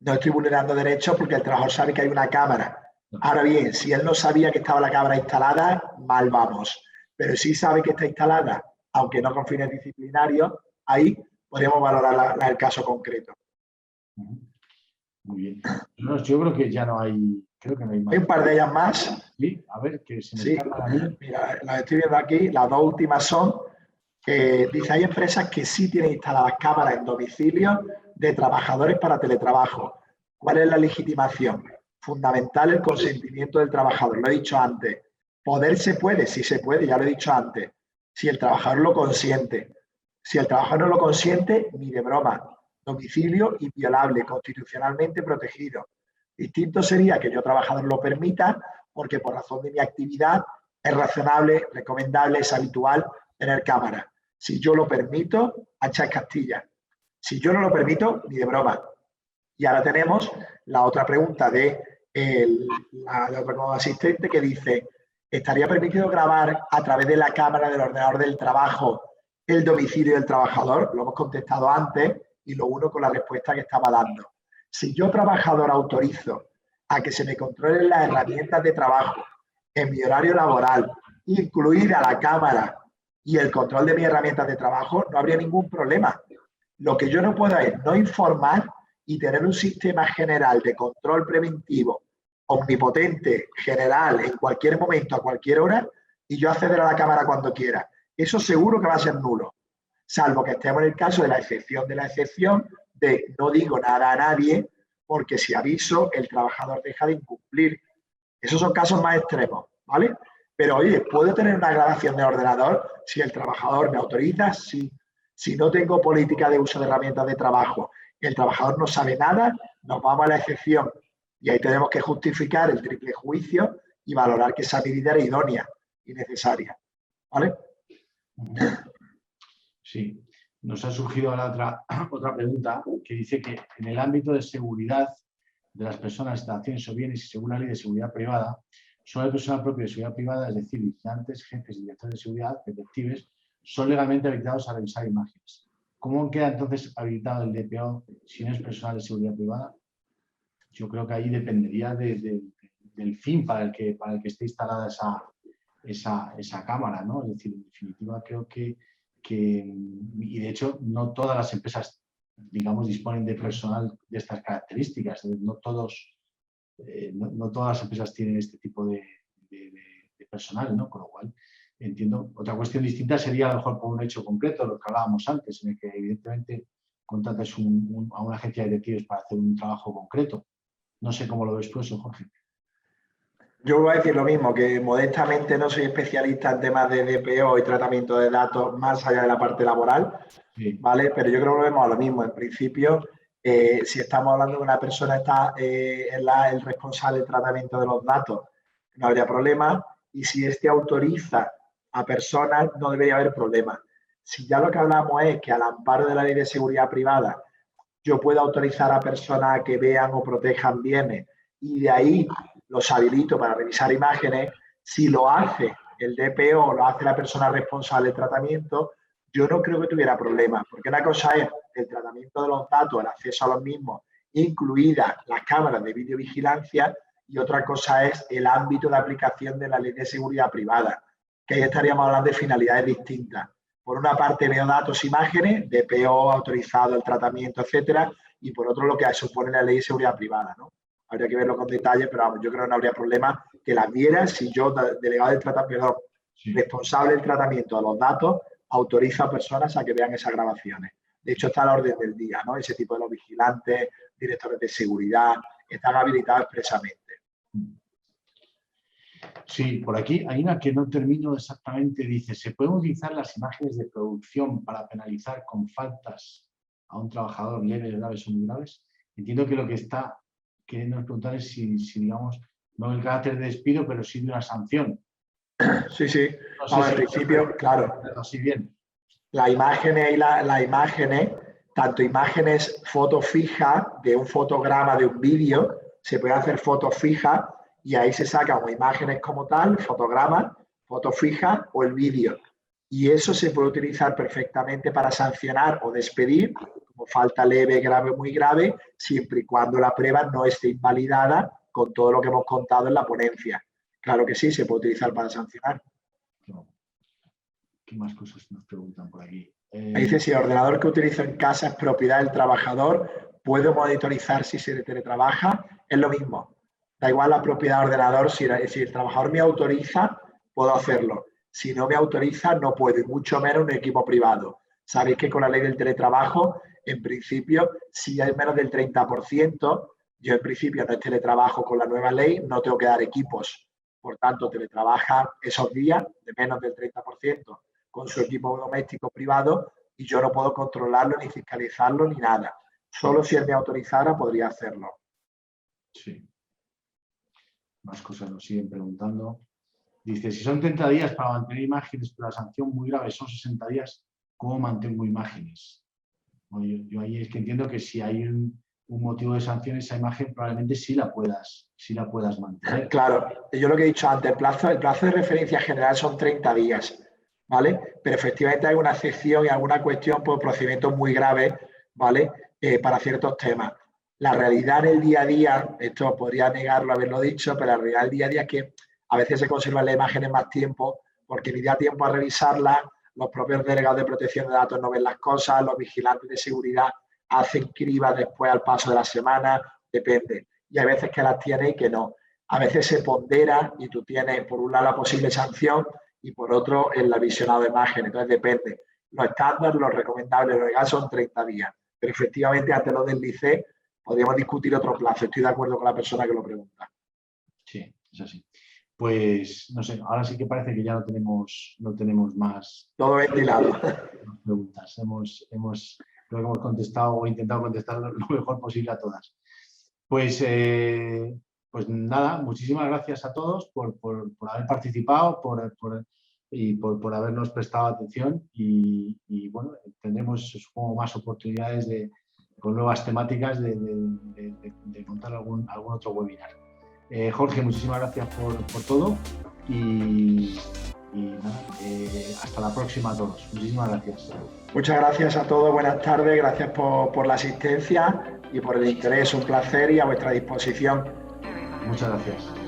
Speaker 2: No estoy vulnerando derechos porque el trabajador sabe que hay una cámara. Ahora bien, si él no sabía que estaba la cámara instalada, mal vamos. Pero si sabe que está instalada, aunque no con fines disciplinarios, ahí podríamos valorar el caso concreto.
Speaker 1: Muy bien. No, yo creo que ya no hay... Creo que no hay más.
Speaker 2: Hay un par de ellas más.
Speaker 1: Sí, a ver, que se me escapan a mí.
Speaker 2: Mira, las estoy viendo aquí. Las dos últimas son... dice, hay empresas que sí tienen instaladas cámaras en domicilio de trabajadores para teletrabajo. ¿Cuál es la legitimación? Fundamental el consentimiento del trabajador. Lo he dicho antes. Poder se puede, sí se puede, ya lo he dicho antes. Si el trabajador lo consiente. Si el trabajador no lo consiente, ni de broma. Domicilio inviolable, constitucionalmente protegido. Distinto sería que yo, trabajador, lo permita porque por razón de mi actividad es razonable, recomendable, es habitual tener cámara. Si yo lo permito, ancha es Castilla. Si yo no lo permito, ni de broma. Y ahora tenemos la otra pregunta de la otra asistente que dice, ¿estaría permitido grabar a través de la cámara del ordenador del trabajo el domicilio del trabajador? Lo hemos contestado antes y lo uno con la respuesta que estaba dando. Si yo, trabajador, autorizo a que se me controlen las herramientas de trabajo en mi horario laboral, incluida la cámara y el control de mis herramientas de trabajo, no habría ningún problema. Lo que yo no puedo es no informar y tener un sistema general de control preventivo omnipotente, general, en cualquier momento, a cualquier hora, y yo acceder a la cámara cuando quiera. Eso seguro que va a ser nulo, salvo que estemos en el caso de la excepción de no digo nada a nadie, porque si aviso, el trabajador deja de incumplir. Esos son casos más extremos, ¿vale? Pero oye, ¿puedo tener una grabación de ordenador si el trabajador me autoriza? Sí. Si no tengo política de uso de herramientas de trabajo, el trabajador no sabe nada, nos vamos a la excepción. Y ahí tenemos que justificar el triple juicio y valorar que esa medida era idónea y necesaria, ¿vale?
Speaker 1: Sí. Nos ha surgido ahora otra pregunta que dice que en el ámbito de seguridad de las personas, instalaciones o bienes y según la ley de seguridad privada, solo el personal propio de seguridad privada, es decir, vigilantes, jefes y directores de seguridad, detectives, son legalmente habilitados a revisar imágenes. ¿Cómo queda entonces habilitado el DPO si no es personal de seguridad privada? Yo creo que ahí dependería del fin para el que esté instalada esa cámara, ¿no? Es decir, en definitiva, creo que y de hecho, no todas las empresas, digamos, disponen de personal de estas características. No todas las empresas tienen este tipo de personal, ¿no? Con lo cual, entiendo. Otra cuestión distinta sería a lo mejor por un hecho concreto, lo que hablábamos antes, en el que evidentemente contratas a una agencia de detectives para hacer un trabajo concreto. No sé cómo lo ves tú eso, Jorge.
Speaker 2: Yo voy a decir lo mismo, que modestamente no soy especialista en temas de DPO y tratamiento de datos más allá de la parte laboral, sí, ¿vale? Pero yo creo que lo vemos a lo mismo. En principio, si estamos hablando de una persona está el responsable del tratamiento de los datos, no habría problema. Y si éste autoriza a personas, no debería haber problema. Si ya lo que hablamos es que al amparo de la ley de seguridad privada, yo puedo autorizar a personas a que vean o protejan bienes y de ahí los habilito para revisar imágenes, si lo hace el DPO o lo hace la persona responsable del tratamiento, yo no creo que tuviera problemas, porque una cosa es el tratamiento de los datos, el acceso a los mismos, incluidas las cámaras de videovigilancia, y otra cosa es el ámbito de aplicación de la ley de seguridad privada, que ahí estaríamos hablando de finalidades distintas. Por una parte veo datos, imágenes, DPO, autorizado el tratamiento, etcétera, y por otro lo que supone la ley de seguridad privada, ¿no? Habría que verlo con detalle, pero vamos, yo creo que no habría problema que las viera si yo, delegado del tratamiento, sí, responsable del tratamiento de los datos, autorizo a personas a que vean esas grabaciones. De hecho, está a la orden del día, ¿no? Ese tipo de los vigilantes, directores de seguridad, están habilitados expresamente.
Speaker 1: Sí, por aquí hay una que no termino exactamente. Dice, ¿se pueden utilizar las imágenes de producción para penalizar con faltas a un trabajador leves, graves o muy graves? Entiendo que lo que está queriendo preguntar es si digamos, no el carácter de despido, pero sí de una sanción.
Speaker 2: Sí, sí.
Speaker 1: No sé si
Speaker 2: en principio, claro.
Speaker 1: Así bien.
Speaker 2: Las imágenes, tanto imágenes foto fija de un fotograma, de un vídeo, se puede hacer fotos fijas y ahí se sacan imágenes como tal, fotogramas, foto fija o el vídeo. Y eso se puede utilizar perfectamente para sancionar o despedir, como falta leve, grave o muy grave, siempre y cuando la prueba no esté invalidada con todo lo que hemos contado en la ponencia. Claro que sí, se puede utilizar para sancionar.
Speaker 1: ¿Qué más cosas nos preguntan por aquí?
Speaker 2: Me dice, si el ordenador que utilizo en casa es propiedad del trabajador, ¿puedo monitorizar si se teletrabaja? Es lo mismo. Da igual la propiedad del ordenador, si el trabajador me autoriza, puedo hacerlo. Si no me autoriza, no puedo, y mucho menos un equipo privado. Sabéis que con la ley del teletrabajo, en principio, si hay menos del 30%, yo en principio no es teletrabajo con la nueva ley, no tengo que dar equipos. Por tanto, teletrabaja esos días de menos del 30% con su equipo doméstico privado y yo no puedo controlarlo ni fiscalizarlo ni nada. Solo si él me autorizara podría hacerlo.
Speaker 1: Sí. Más cosas nos siguen preguntando. Dice, si son 30 días para mantener imágenes, pero la sanción muy grave son 60 días, ¿cómo mantengo imágenes? Bueno, yo ahí es que entiendo que si hay un motivo de sanción, esa imagen probablemente sí la puedas mantener.
Speaker 2: Claro, yo lo que he dicho antes, el plazo de referencia general son 30 días, ¿vale? Pero efectivamente hay una excepción y alguna cuestión por procedimientos muy graves, ¿vale? Para ciertos temas. La realidad en el día a día, esto podría negarlo haberlo dicho, pero la realidad del día a día es que a veces se conservan las imágenes más tiempo porque ni da tiempo a revisarlas, los propios delegados de protección de datos no ven las cosas, los vigilantes de seguridad hacen cribas después al paso de la semana, depende. Y hay veces que las tiene y que no. A veces se pondera y tú tienes por un lado la posible sanción y por otro el visionado de imagen. Entonces depende. Los estándares, los recomendables, los legales son 30 días. Pero efectivamente, ante lo del LICE, podríamos discutir otro plazo. Estoy de acuerdo con la persona que lo pregunta.
Speaker 1: Sí, es así. Pues, no sé, ahora sí que parece que ya no tenemos más.
Speaker 2: Todo ventilado.
Speaker 1: Preguntas. Creo que hemos contestado o intentado contestar lo mejor posible a todas. Pues nada, muchísimas gracias a todos por haber participado y por habernos prestado atención y bueno, tendremos supongo más oportunidades con nuevas temáticas de montar algún otro webinar. Jorge, muchísimas gracias por todo y nada, hasta la próxima a todos. Muchísimas gracias.
Speaker 2: Muchas gracias a todos, buenas tardes, gracias por la asistencia y por el interés, un placer y a vuestra disposición.
Speaker 1: Muchas gracias.